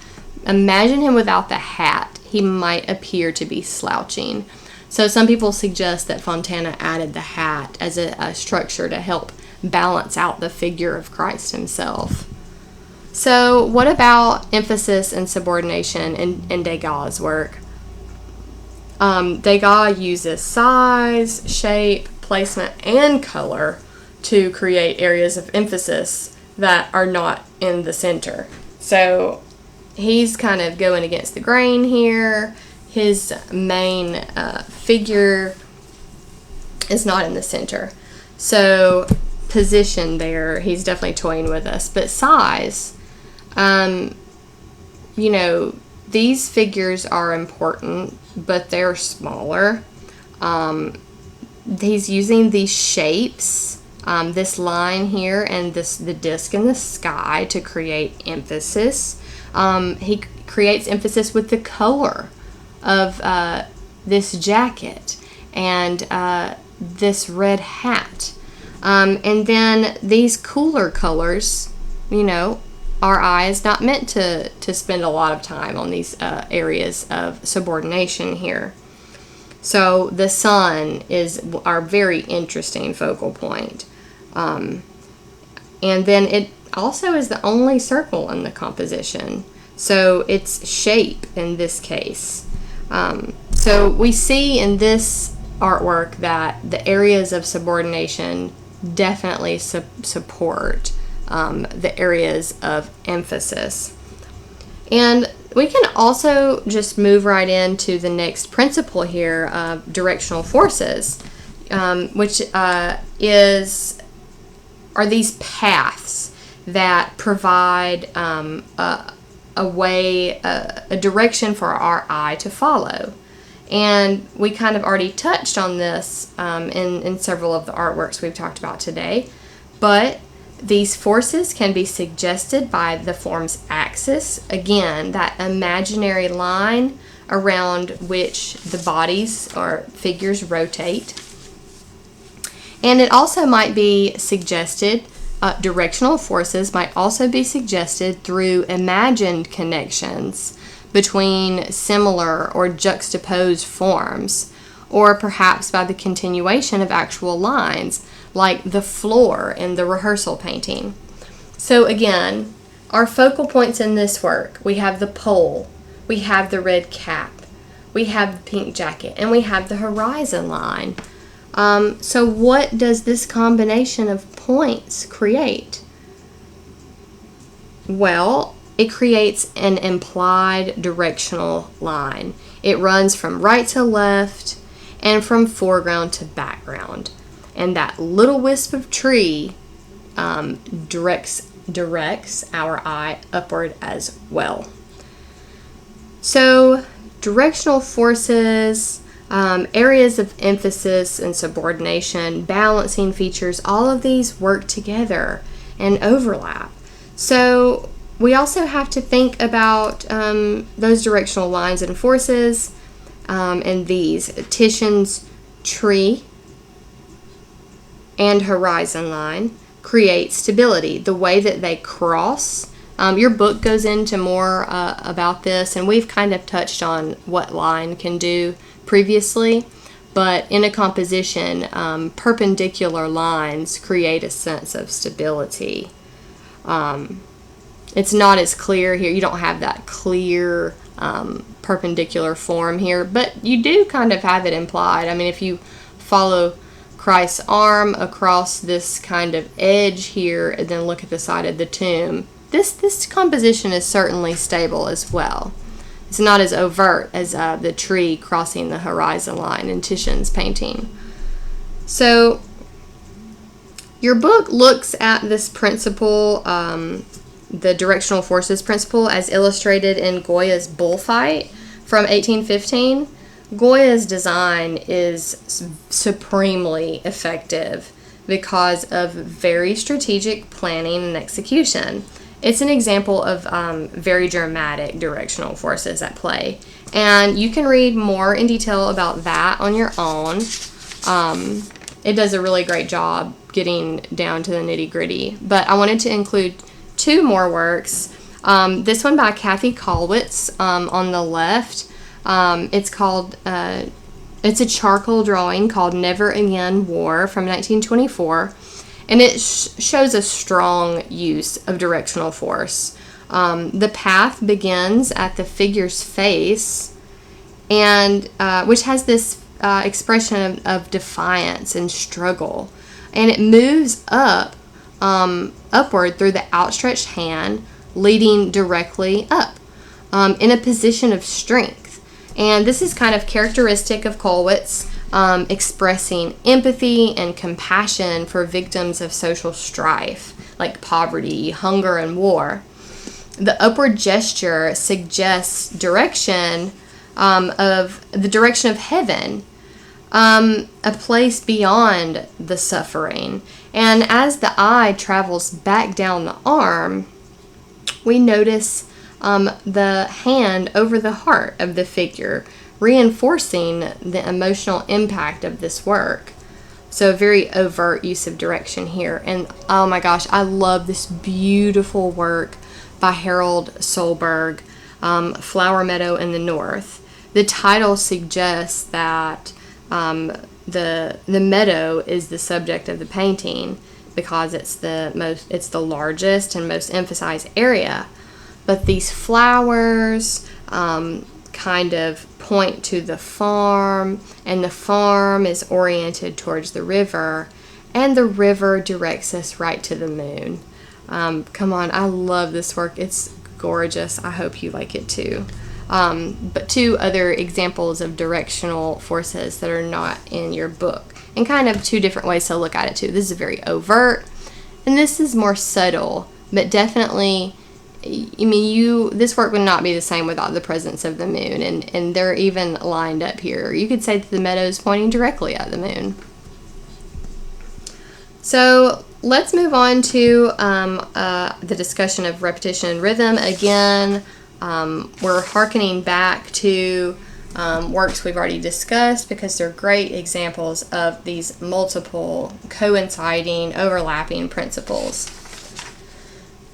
Imagine him without the hat. He might appear to be slouching. So some people suggest that Fontana added the hat as a structure to help balance out the figure of Christ himself. So what about emphasis and subordination in Degas' work? Degas uses size, shape, placement, and color to create areas of emphasis that are not in the center. So he's kind of going against the grain here. His main figure is not in the center. So position there, he's definitely toying with us. But size, these figures are important, but they're smaller. He's using these shapes, this line here and the disc in the sky to create emphasis. He creates emphasis with the color of this jacket and this red hat. And then these cooler colors, our eye is not meant to spend a lot of time on these areas of subordination here. So the sun is our very interesting focal point. And then it also is the only circle in the composition. So it's shape in this case. So we see in this artwork that the areas of subordination definitely support the areas of emphasis. And we can also just move right into the next principle here of directional forces, which are these paths that provide a way, a direction for our eye to follow. And we kind of already touched on this in several of the artworks we've talked about today. But these forces can be suggested by the form's axis. Again, that imaginary line around which the bodies or figures rotate. And it also might be suggested, directional forces might also be suggested through imagined connections between similar or juxtaposed forms, or perhaps by the continuation of actual lines, like the floor in the rehearsal painting. So again, our focal points in this work, we have the pole, we have the red cap, we have the pink jacket, and we have the horizon line. So what does this combination of points create? Well, it creates an implied directional line. It runs from right to left and from foreground to background. And that little wisp of tree directs our eye upward as well. So directional forces, areas of emphasis and subordination, balancing features, all of these work together and overlap. So we also have to think about those directional lines and forces, and these. Titian's tree and horizon line create stability. The way that they cross, your book goes into more about this, and we've kind of touched on what line can do previously, but in a composition, perpendicular lines create a sense of stability. It's not as clear here. You don't have that clear perpendicular form here, but you do kind of have it implied. I mean, if you follow Christ's arm across this kind of edge here and then look at the side of the tomb, this composition is certainly stable as well. It's not as overt as the tree crossing the horizon line in Titian's painting. So your book looks at this principle, the directional forces principle, as illustrated in Goya's bullfight from 1815. Goya's design is supremely effective because of very strategic planning and execution. It's an example of very dramatic directional forces at play. And you can read more in detail about that on your own. It does a really great job getting down to the nitty-gritty. But I wanted to include two more works. This one by Kathy Kollwitz on the left. It's called, it's a charcoal drawing called Never Again War from 1924. And it shows a strong use of directional force. The path begins at the figure's face, and which has this expression of defiance and struggle. And it moves upward through the outstretched hand, leading directly up in a position of strength. And this is kind of characteristic of Kollwitz, expressing empathy and compassion for victims of social strife, like poverty, hunger, and war. The upward gesture suggests direction of the direction of heaven, a place beyond the suffering. And as the eye travels back down the arm, we notice the hand over the heart of the figure, reinforcing the emotional impact of this work. So a very overt use of direction here. And oh my gosh, I love this beautiful work by Harold Solberg, Flower Meadow in the North. The title suggests that the meadow is the subject of the painting because it's the largest and most emphasized area. But these flowers kind of point to the farm, and the farm is oriented towards the river, and the river directs us right to the moon. Come on, I love this work. It's gorgeous. I hope you like it too. But two other examples of directional forces that are not in your book, and kind of two different ways to look at it too. This is very overt, and this is more subtle, but definitely this work would not be the same without the presence of the moon, and they're even lined up here. You could say that the meadow is pointing directly at the moon. So let's move on to the discussion of repetition and rhythm. Again, we're hearkening back to works we've already discussed because they're great examples of these multiple coinciding, overlapping principles.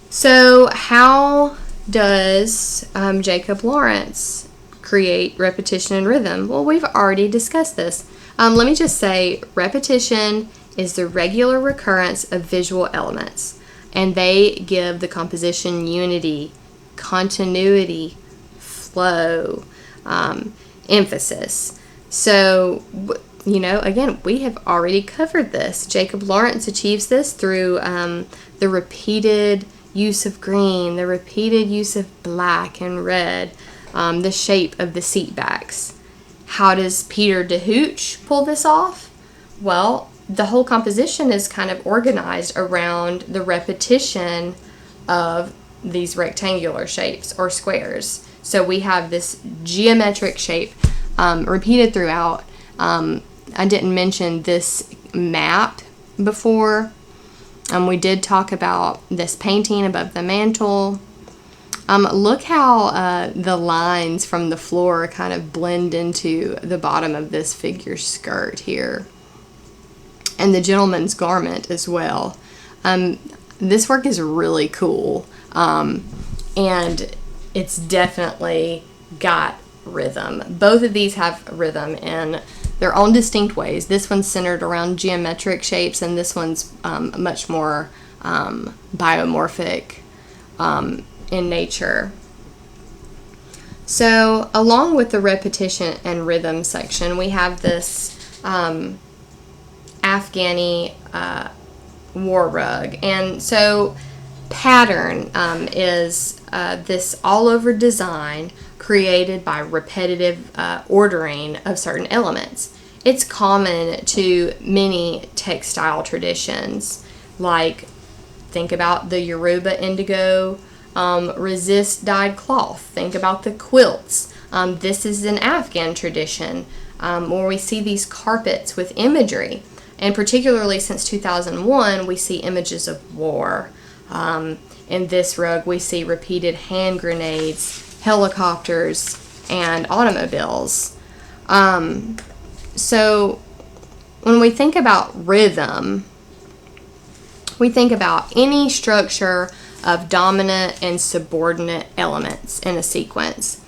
So how does Jacob Lawrence create repetition and rhythm? Well, we've already discussed this. Let me just say, repetition is the regular recurrence of visual elements, and they give the composition unity, continuity, flow, emphasis. So, again, we have already covered this. Jacob Lawrence achieves this through the repeated use of green, the repeated use of black and red, the shape of the seat backs. How does Peter de Hooch pull this off? Well, the whole composition is kind of organized around the repetition of these rectangular shapes or squares. So we have this geometric shape repeated throughout. I didn't mention this map before. We did talk about this painting above the mantle. Look how the lines from the floor kind of blend into the bottom of this figure skirt here. And the gentleman's garment as well. This work is really cool. And it's definitely got rhythm. Both of these have rhythm in their own distinct ways. This one's centered around geometric shapes, and this one's much more biomorphic in nature. So, along with the repetition and rhythm section, we have this Afghani war rug. And so, pattern is this all-over design created by repetitive ordering of certain elements. It's common to many textile traditions, like think about the Yoruba indigo resist dyed cloth. Think about the quilts. This is an Afghan tradition where we see these carpets with imagery. And particularly since 2001, we see images of war. In this rug, we see repeated hand grenades, helicopters, and automobiles. So when we think about rhythm, we think about any structure of dominant and subordinate elements in a sequence.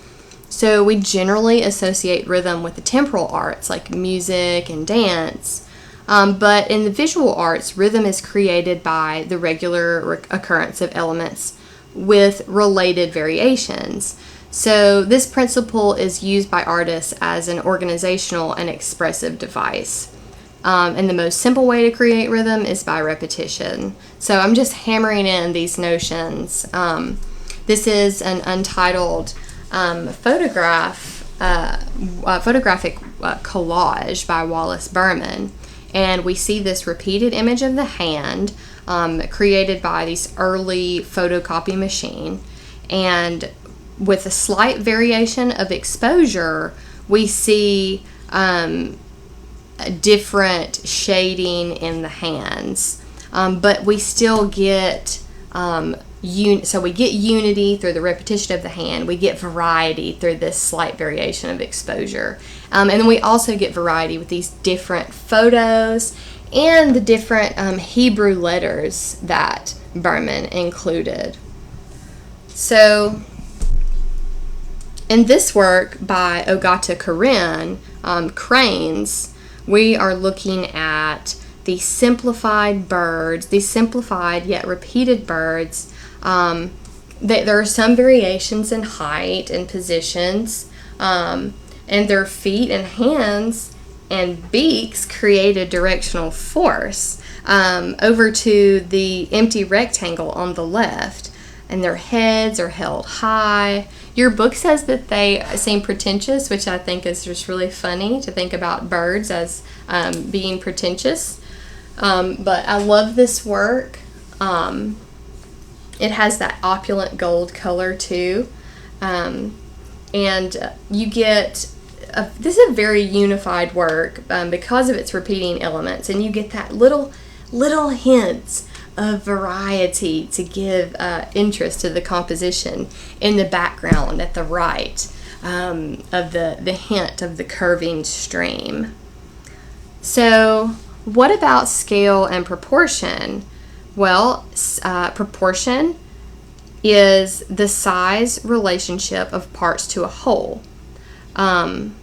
So we generally associate rhythm with the temporal arts like music and dance. But in the visual arts, rhythm is created by the regular occurrence of elements with related variations. So this principle is used by artists as an organizational and expressive device. And the most simple way to create rhythm is by repetition. So I'm just hammering in these notions. This is an untitled photographic collage by Wallace Berman. And we see this repeated image of the hand created by this early photocopy machine. And with a slight variation of exposure, we see different shading in the hands. But we still get so we get unity through the repetition of the hand. We get variety through this slight variation of exposure. And then we also get variety with these different photos and the different Hebrew letters that Berman included. So in this work by Ogata Karin, Cranes, we are looking at the simplified birds, these simplified yet repeated birds. There are some variations in height and positions, and their feet and hands and beaks create a directional force over to the empty rectangle on the left, and their heads are held high. Your book says that they seem pretentious, which I think is just really funny to think about birds as being pretentious. But I love this work. It has that opulent gold color too. And you get, this is a very unified work because of its repeating elements, and you get that little hints of variety to give interest to the composition in the background at the right of the hint of the curving stream. So what about scale and proportion? Well, proportion is the size relationship of parts to a whole. And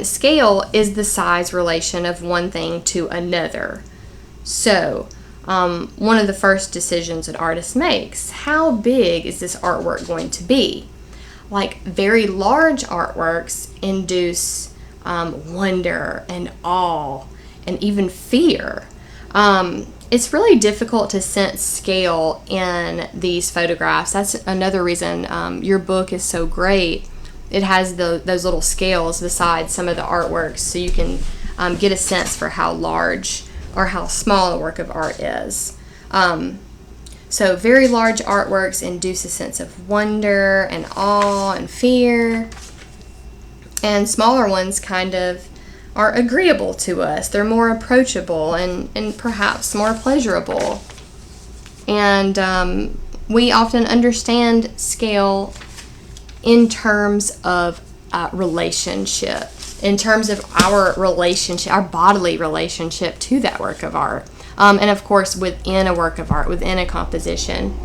scale is the size relation of one thing to another. So, one of the first decisions an artist makes, how big is this artwork going to be? Like, very large artworks induce wonder and awe and even fear. It's really difficult to sense scale in these photographs. That's another reason your book is so great. It has those little scales beside some of the artworks, so you can get a sense for how large or how small a work of art is. So very large artworks induce a sense of wonder and awe and fear, and smaller ones kind of are agreeable to us. They're more approachable and perhaps more pleasurable. And we often understand scale in terms of relationship, in terms of our relationship, our bodily relationship to that work of art. And of course, within a work of art, within a composition.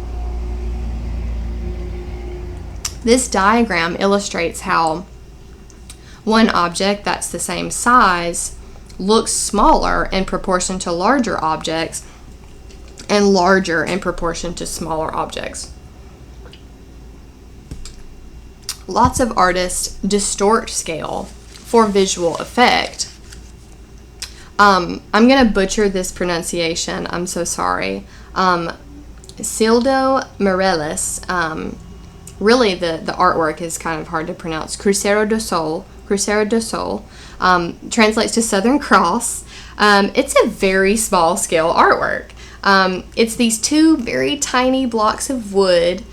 This diagram illustrates how one object that's the same size looks smaller in proportion to larger objects and larger in proportion to smaller objects. Lots of artists distort scale for visual effect. I'm going to butcher this pronunciation. I'm so sorry. Cildo Morelos, really the artwork is kind of hard to pronounce. Cruzeiro do Sol translates to Southern Cross. It's a very small scale artwork. It's these two very tiny blocks of wood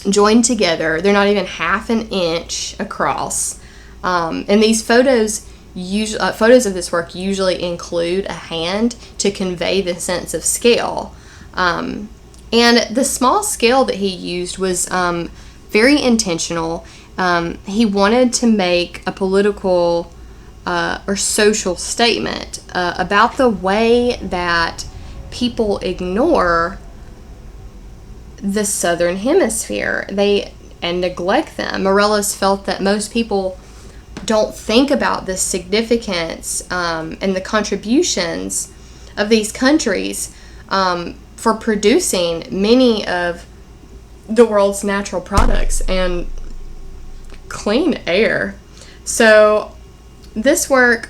joined together. They're not even half an inch across. And these photos of this work usually include a hand to convey the sense of scale. And the small scale that he used was very intentional. He wanted to make a political or social statement about the way that people ignore the Southern Hemisphere and neglect them. Morelos felt that most people don't think about the significance and the contributions of these countries for producing many of the world's natural products and clean air. So this work,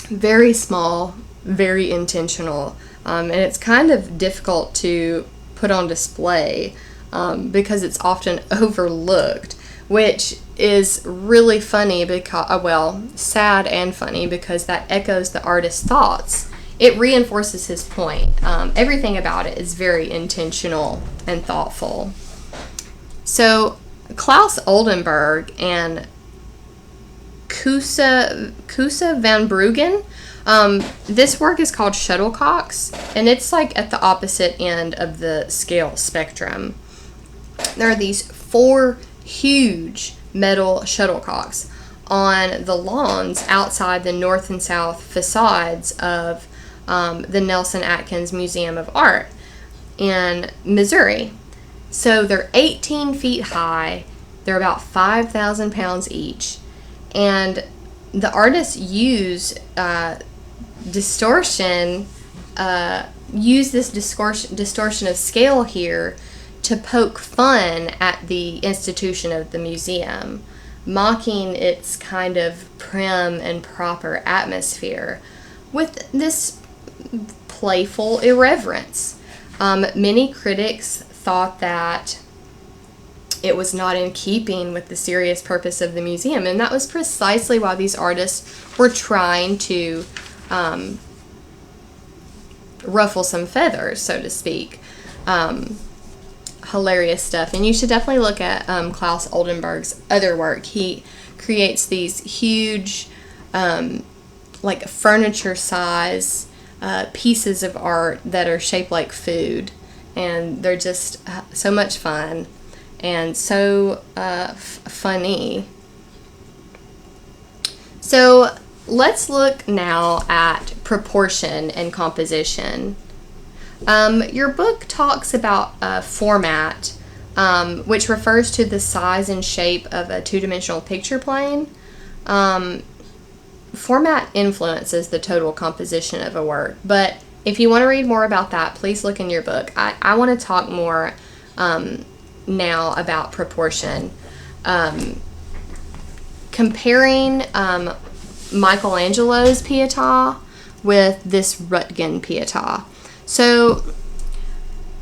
very small, very intentional, and it's kind of difficult to put on display because it's often overlooked, which is really funny because, sad and funny, because that echoes the artist's thoughts. It reinforces his point. Everything about it is very intentional and thoughtful. So Klaus Oldenburg and Kusa van Bruggen, this work is called Shuttlecocks, and it's like at the opposite end of the scale spectrum. There are these 4 huge metal shuttlecocks on the lawns outside the north and south facades of the Nelson Atkins Museum of Art in Missouri. So they're 18 feet high, they're about 5,000 pounds each, and the artists use distortion of scale here to poke fun at the institution of the museum, mocking its kind of prim and proper atmosphere with this playful irreverence. Many critics thought that it was not in keeping with the serious purpose of the museum, and that was precisely why these artists were trying to ruffle some feathers, so to speak. hilarious stuff. And you should definitely look at Klaus Oldenburg's other work. He creates these huge, like furniture size pieces of art that are shaped like food. And they're just so much fun and so funny. So let's look now at proportion and composition. Your book talks about format, which refers to the size and shape of a two-dimensional picture plane. Format influences the total composition of a work, but if you want to read more about that, please look in your book. I want to talk more now about proportion. Comparing Michelangelo's Pietà with this Röntgen Pietà. So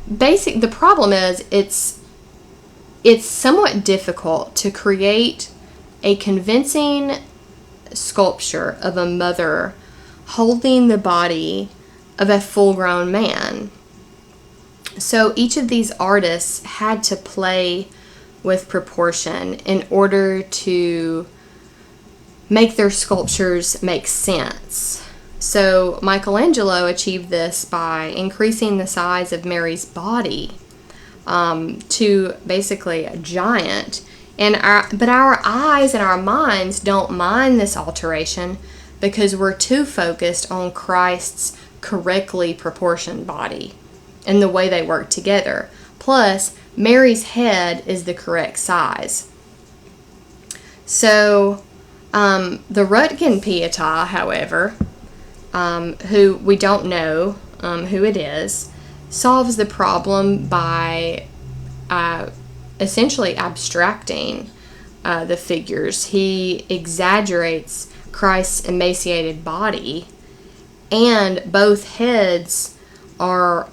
the problem is it's somewhat difficult to create a convincing sculpture of a mother holding the body of a full-grown man. So each of these artists had to play with proportion in order to make their sculptures make sense. So Michelangelo achieved this by increasing the size of Mary's body to basically a giant. But our eyes and our minds don't mind this alteration because we're too focused on Christ's correctly proportioned body and the way they work together. Plus, Mary's head is the correct size. So, the Röntgen Pietà, however, who we don't know who it is, solves the problem by essentially abstracting the figures. He exaggerates Christ's emaciated body, and both heads are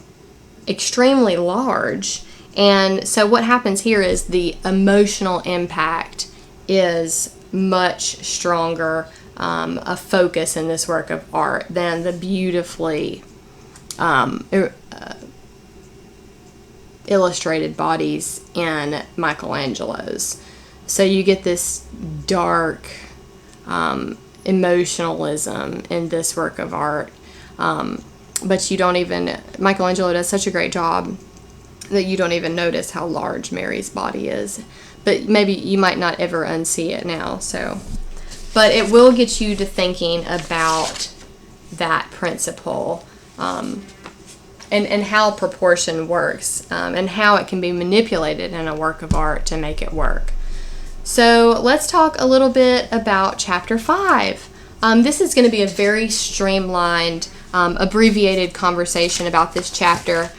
extremely large. And so what happens here is the emotional impact is much stronger a focus in this work of art than the beautifully illustrated bodies in Michelangelo's. So you get this dark emotionalism in this work of art, but Michelangelo does such a great job that you don't even notice how large Mary's body is. But maybe you might not ever unsee it now. But it will get you to thinking about that principle and how proportion works and how it can be manipulated in a work of art to make it work. So let's talk a little bit about Chapter 5. This is going to be a very streamlined, abbreviated conversation about this chapter.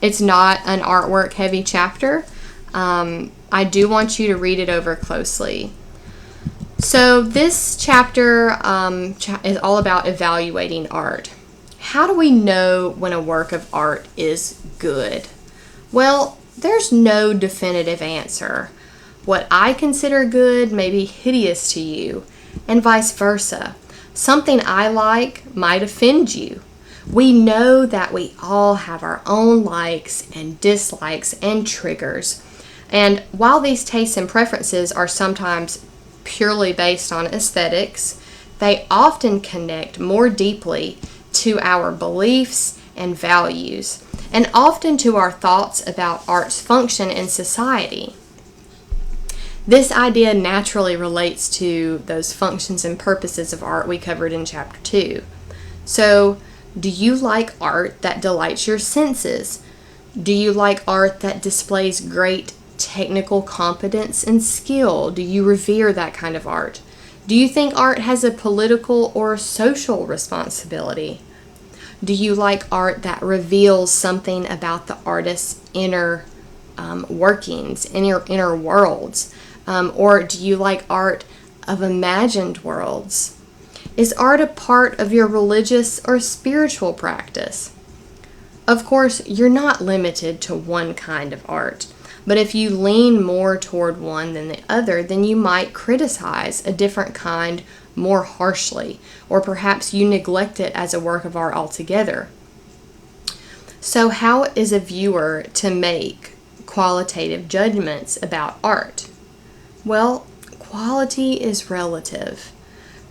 It's not an artwork-heavy chapter. I do want you to read it over closely. So this chapter is all about evaluating art. How do we know when a work of art is good? Well, there's no definitive answer. What I consider good may be hideous to you, and vice versa. Something I like might offend you. We know that we all have our own likes and dislikes and triggers. And while these tastes and preferences are sometimes purely based on aesthetics, they often connect more deeply to our beliefs and values, and often to our thoughts about art's function in society. This idea naturally relates to those functions and purposes of art we covered in Chapter 2. So, do you like art that delights your senses? Do you like art that displays great technical competence and skill? Do you revere that kind of art? Do you think art has a political or social responsibility? Do you like art that reveals something about the artist's inner workings, inner worlds? Or do you like art of imagined worlds? Is art a part of your religious or spiritual practice? Of course, you're not limited to one kind of art, but if you lean more toward one than the other, then you might criticize a different kind more harshly, or perhaps you neglect it as a work of art altogether. So how is a viewer to make qualitative judgments about art? Well, quality is relative.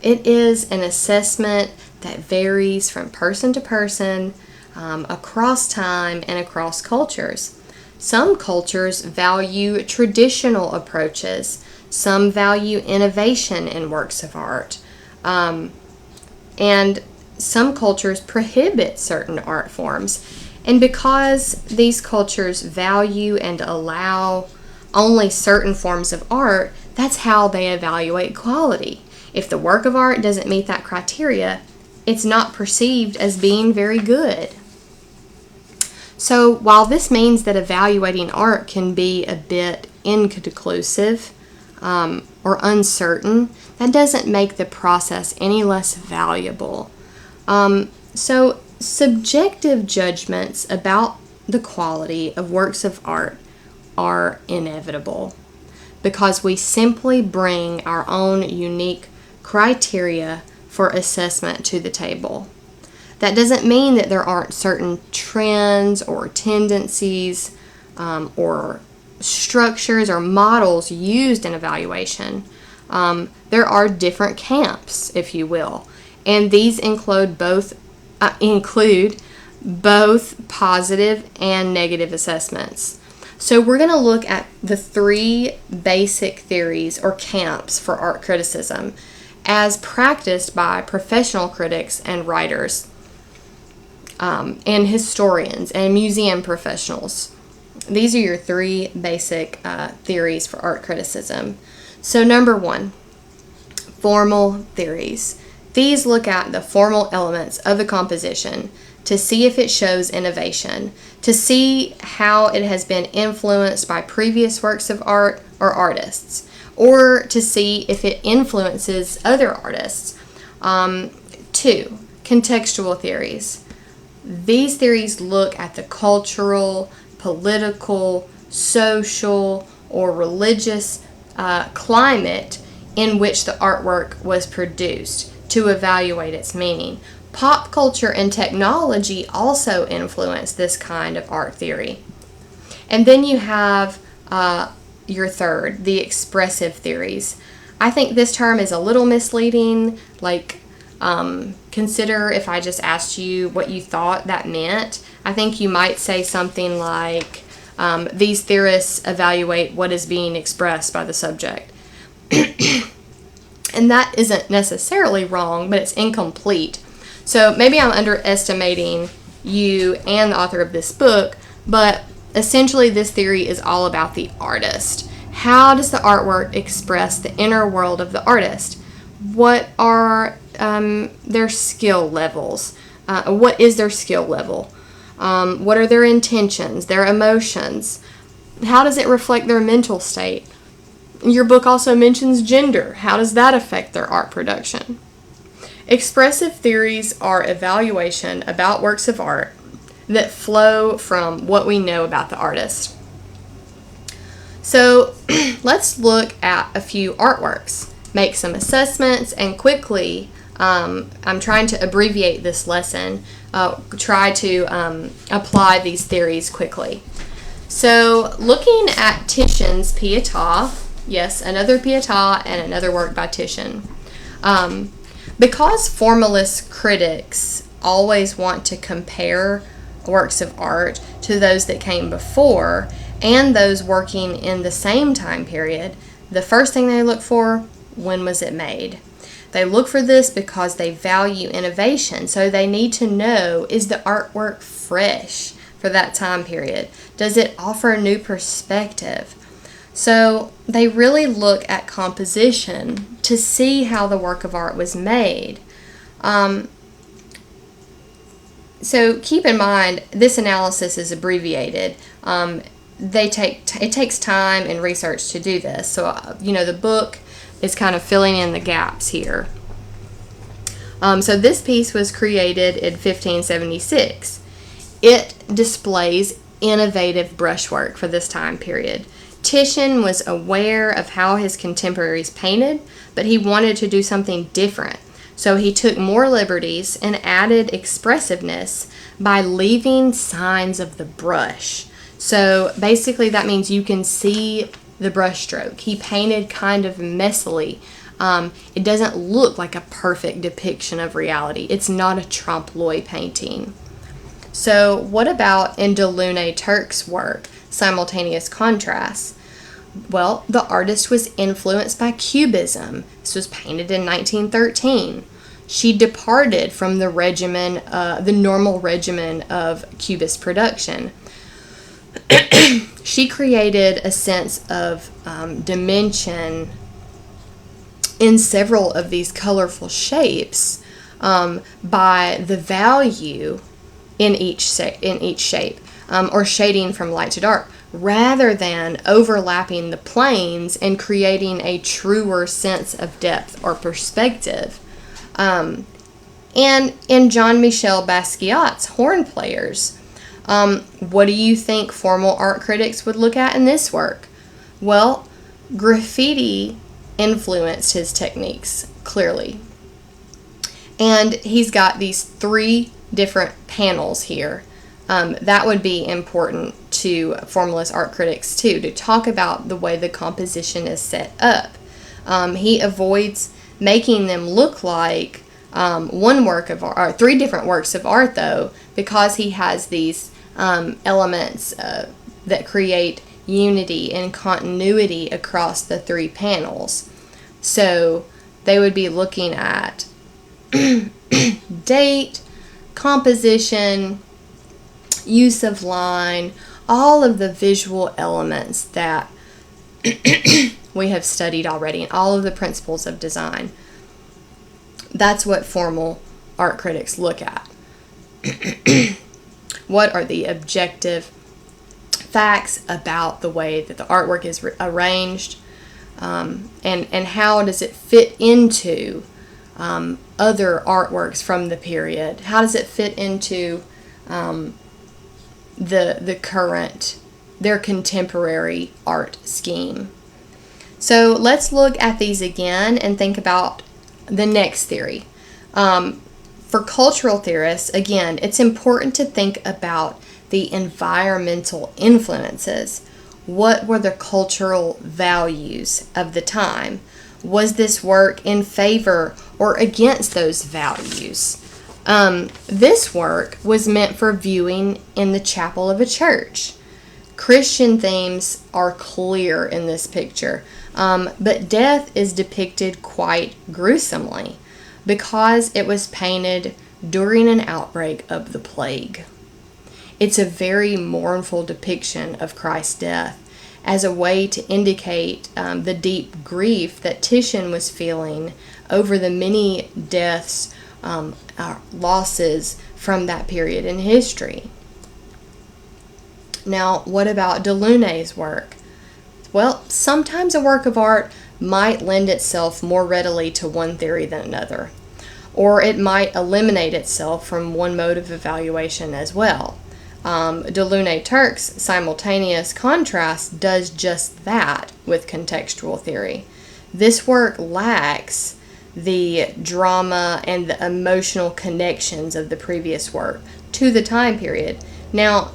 It is an assessment that varies from person to person, across time and across cultures. Some cultures value traditional approaches. Some value innovation in works of art. And some cultures prohibit certain art forms. And because these cultures value and allow only certain forms of art, that's how they evaluate quality. If the work of art doesn't meet that criteria, it's not perceived as being very good. So while this means that evaluating art can be a bit inconclusive or uncertain, that doesn't make the process any less valuable. So subjective judgments about the quality of works of art are inevitable because we simply bring our own unique criteria for assessment to the table. That doesn't mean that there aren't certain trends or tendencies or structures or models used in evaluation. There are different camps, if you will, and these include both positive and negative assessments. So we're going to look at the three basic theories or camps for art criticism as practiced by professional critics and writers, and historians and museum professionals. These are your three basic theories for art criticism. So number one, formal theories. These look at the formal elements of the composition to see if it shows innovation, to see how it has been influenced by previous works of art or artists, or to see if it influences other artists. Two, contextual theories. These theories look at the cultural, political, social, or religious climate in which the artwork was produced to evaluate its meaning. Pop culture and technology also influence this kind of art theory. And then you have your third, the expressive theories. I think this term is a little misleading. Consider if I just asked you what you thought that meant. I think you might say something like, these theorists evaluate what is being expressed by the subject. And that isn't necessarily wrong, but it's incomplete. So maybe I'm underestimating you and the author of this book, but essentially this theory is all about the artist. How does the artwork express the inner world of the artist? What are their skill levels? What is their skill level? What are their intentions, their emotions? How does it reflect their mental state? Your book also mentions gender. How does that affect their art production? Expressive theories are evaluation about works of art that flow from what we know about the artist. So let's look at a few artworks, make some assessments, and quickly, I'm trying to abbreviate this lesson, try to apply these theories quickly. So looking at Titian's Pietà, yes, another Pietà and another work by Titian. Because formalist critics always want to compare works of art to those that came before and those working in the same time period, the first thing they look for, when was it made? They look for this because they value innovation, so they need to know, is the artwork fresh for that time period? Does it offer a new perspective? So they really look at composition to see how the work of art was made. So keep in mind, this analysis is abbreviated. It takes time and research to do this. So, the book is kind of filling in the gaps here. So this piece was created in 1576. It displays innovative brushwork for this time period. Titian was aware of how his contemporaries painted, but he wanted to do something different. So he took more liberties and added expressiveness by leaving signs of the brush. So basically that means you can see the brush stroke. He painted kind of messily. It doesn't look like a perfect depiction of reality. It's not a trompe-l'oeil painting. So what about in Delaunay Turc's work, Simultaneous Contrasts? Well, the artist was influenced by Cubism. This was painted in 1913. She departed from the normal regimen of Cubist production. She created a sense of dimension in several of these colorful shapes by the value in each shape, or shading from light to dark, rather than overlapping the planes and creating a truer sense of depth or perspective. And in Jean-Michel Basquiat's Horn Players, what do you think formal art critics would look at in this work? Well, graffiti influenced his techniques, clearly. And he's got these 3 different panels here. That would be important to formalist art critics too, to talk about the way the composition is set up. He avoids making them look like one work of art, or 3 different works of art though, because he has these elements that create unity and continuity across the 3 panels. So they would be looking at date, composition, use of line, all of the visual elements that we have studied already, and all of the principles of design. That's what formal art critics look at. What are the objective facts about the way that the artwork is arranged, and how does it fit into other artworks from the period? How does it fit into their contemporary art scheme? So let's look at these again and think about the next theory. For cultural theorists, again, it's important to think about the environmental influences. What were the cultural values of the time? Was this work in favor or against those values? This work was meant for viewing in the chapel of a church. Christian themes are clear in this picture, but death is depicted quite gruesomely because it was painted during an outbreak of the plague. It's a very mournful depiction of Christ's death as a way to indicate the deep grief that Titian was feeling over the many deaths, losses from that period in history. Now, what about Delaunay's work? Well, sometimes a work of art might lend itself more readily to one theory than another, or it might eliminate itself from one mode of evaluation as well. Delaunay Turc's Simultaneous Contrast does just that with contextual theory. This work lacks the drama and the emotional connections of the previous work to the time period. Now,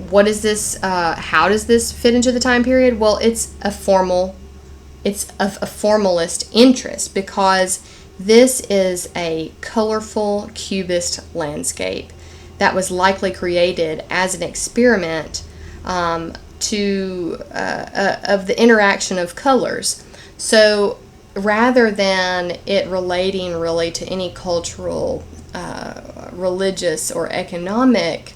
what is this? How does this fit into the time period? Well, it's a formalist interest because this is a colorful cubist landscape that was likely created as an experiment of the interaction of colors. So rather than it relating really to any cultural, religious, or economic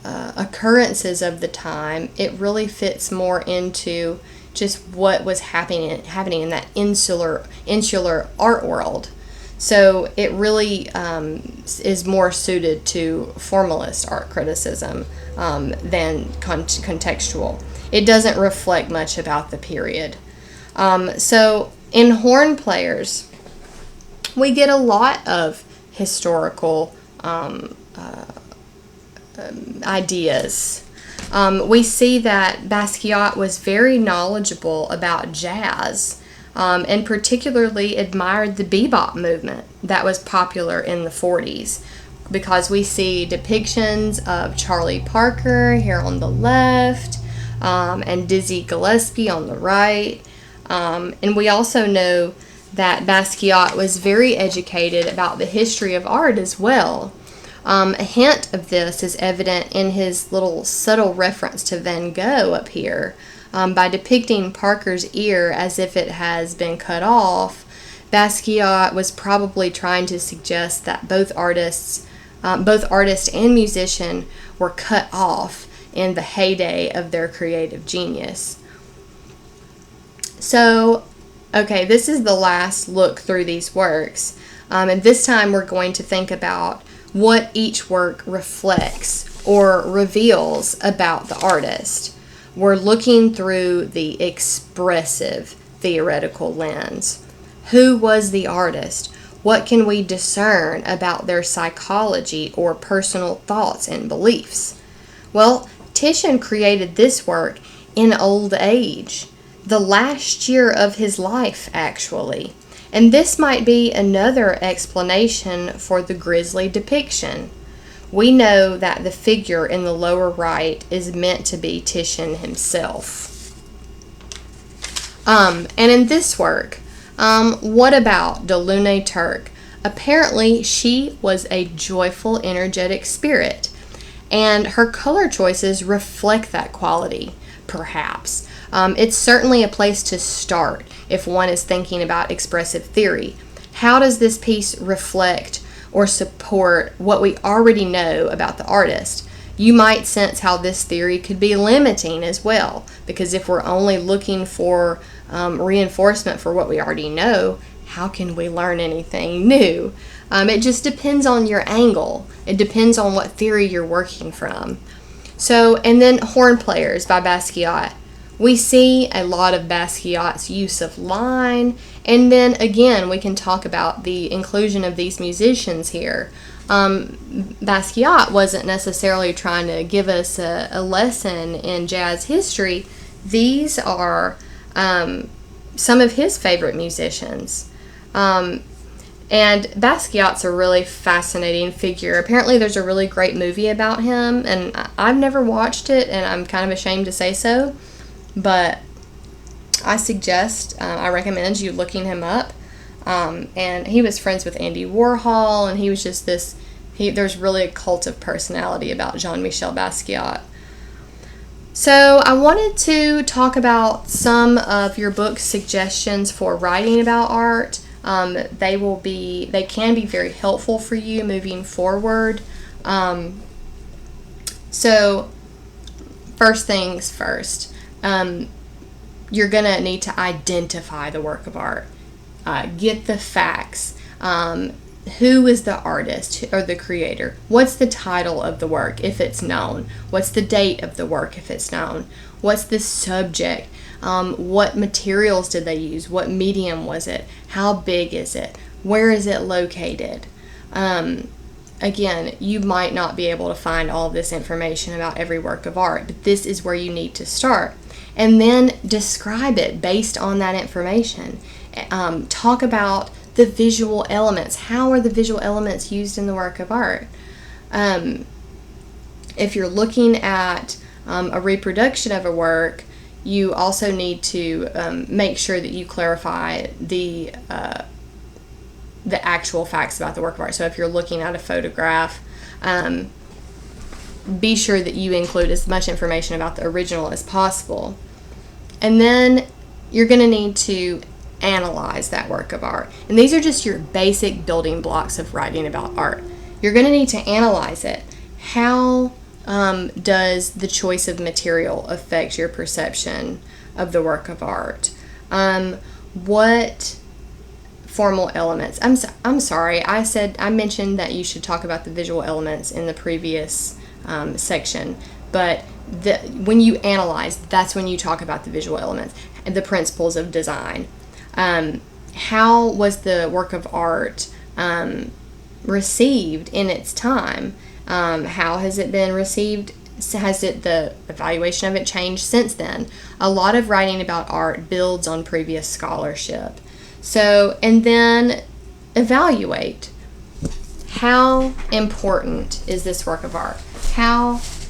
occurrences of the time, it really fits more into just what was happening in that insular art world. So it really is more suited to formalist art criticism than contextual. It doesn't reflect much about the period. So in Horn Players, we get a lot of historical ideas. We see that Basquiat was very knowledgeable about jazz and particularly admired the bebop movement that was popular in the 40s, because we see depictions of Charlie Parker here on the left, and Dizzy Gillespie on the right. And we also know that Basquiat was very educated about the history of art as well. A hint of this is evident in his little subtle reference to Van Gogh up here. By depicting Parker's ear as if it has been cut off, Basquiat was probably trying to suggest that both artist and musician were cut off in the heyday of their creative genius. So, okay, this is the last look through these works, and this time we're going to think about what each work reflects or reveals about the artist. We're looking through the expressive theoretical lens. Who was the artist? What can we discern about their psychology or personal thoughts and beliefs? Well, Titian created this work in old age, the last year of his life, actually. And this might be another explanation for the grisly depiction. We know that the figure in the lower right is meant to be Titian himself. And in this work, what about De Lune Turc? Apparently, she was a joyful, energetic spirit, and her color choices reflect that quality, perhaps. It's certainly a place to start if one is thinking about expressive theory. How does this piece reflect or support what we already know about the artist? You might sense how this theory could be limiting as well, because if we're only looking for reinforcement for what we already know, how can we learn anything new? It just depends on your angle. It depends on what theory you're working from. So, and then Horn Players by Basquiat. We see a lot of Basquiat's use of line, and then again we can talk about the inclusion of these musicians here. Basquiat wasn't necessarily trying to give us a lesson in jazz history. These are some of his favorite musicians. And Basquiat's a really fascinating figure. Apparently there's a really great movie about him, and I've never watched it, and I'm kind of ashamed to say so. But I recommend you looking him up. And he was friends with Andy Warhol, and he was just there's really a cult of personality about Jean-Michel Basquiat. So I wanted to talk about some of your book's suggestions for writing about art. They can be very helpful for you moving forward. So first things first. You're going to need to identify the work of art. Get the facts. Who is the artist or the creator? What's the title of the work if it's known? What's the date of the work if it's known? What's the subject? What materials did they use? What medium was it? How big is it? Where is it located? Again, you might not be able to find all of this information about every work of art, but this is where you need to start. And then describe it based on that information. Talk about the visual elements. How are the visual elements used in the work of art? If you're looking at a reproduction of a work, you also need to make sure that you clarify the actual facts about the work of art. So if you're looking at a photograph, be sure that you include as much information about the original as possible. And then you're going to need to analyze that work of art. And these are just your basic building blocks of writing about art. You're going to need to analyze it. How does the choice of material affect your perception of the work of art? What formal elements? I'm sorry. I mentioned that you should talk about the visual elements in the previous section, but when you analyze, that's when you talk about the visual elements and the principles of design. How was the work of art received in its time? How has it been received has the evaluation of it changed since then? A lot of writing about art builds on previous scholarship. So, and then evaluate. How important is this work of art?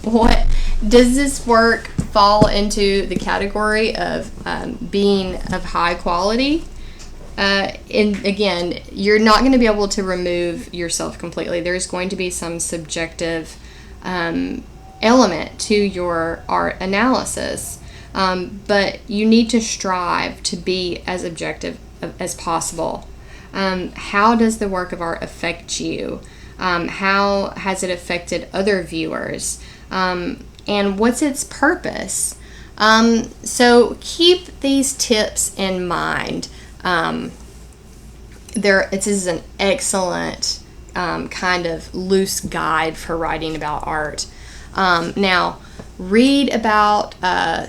What does this work fall into the category of being of high quality? And again, you're not going to be able to remove yourself completely. There's going to be some subjective element to your art analysis, but you need to strive to be as objective as possible. How does the work of art affect you? How has it affected other viewers? And what's its purpose? So keep these tips in mind. This is an excellent kind of loose guide for writing about art. Now, read about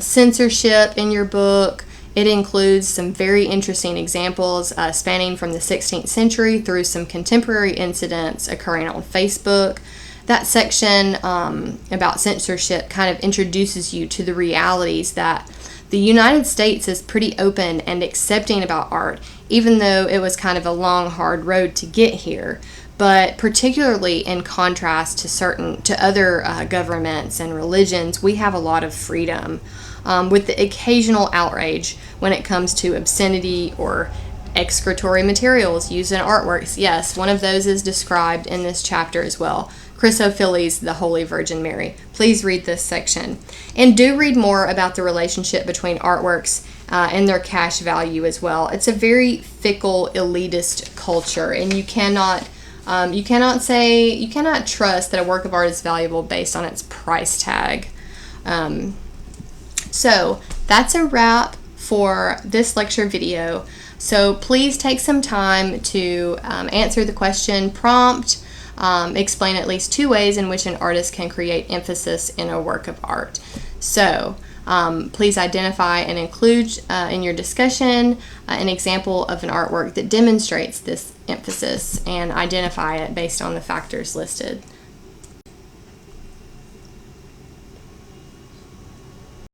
censorship in your book. It includes some very interesting examples spanning from the 16th century through some contemporary incidents occurring on Facebook. That section about censorship kind of introduces you to the realities that the United States is pretty open and accepting about art, even though it was kind of a long, hard road to get here. But particularly in contrast to other governments and religions, we have a lot of freedom, with the occasional outrage when it comes to obscenity or excretory materials used in artworks. Yes, one of those is described in this chapter as well. Chrysophiles, the Holy Virgin Mary. Please read this section. And do read more about the relationship between artworks and their cash value as well. It's a very fickle, elitist culture, and you cannot trust that a work of art is valuable based on its price tag. So that's a wrap for this lecture video. So please take some time to answer the question prompt. Explain at least 2 ways in which an artist can create emphasis in a work of art. So please identify and include in your discussion an example of an artwork that demonstrates this emphasis, and identify it based on the factors listed.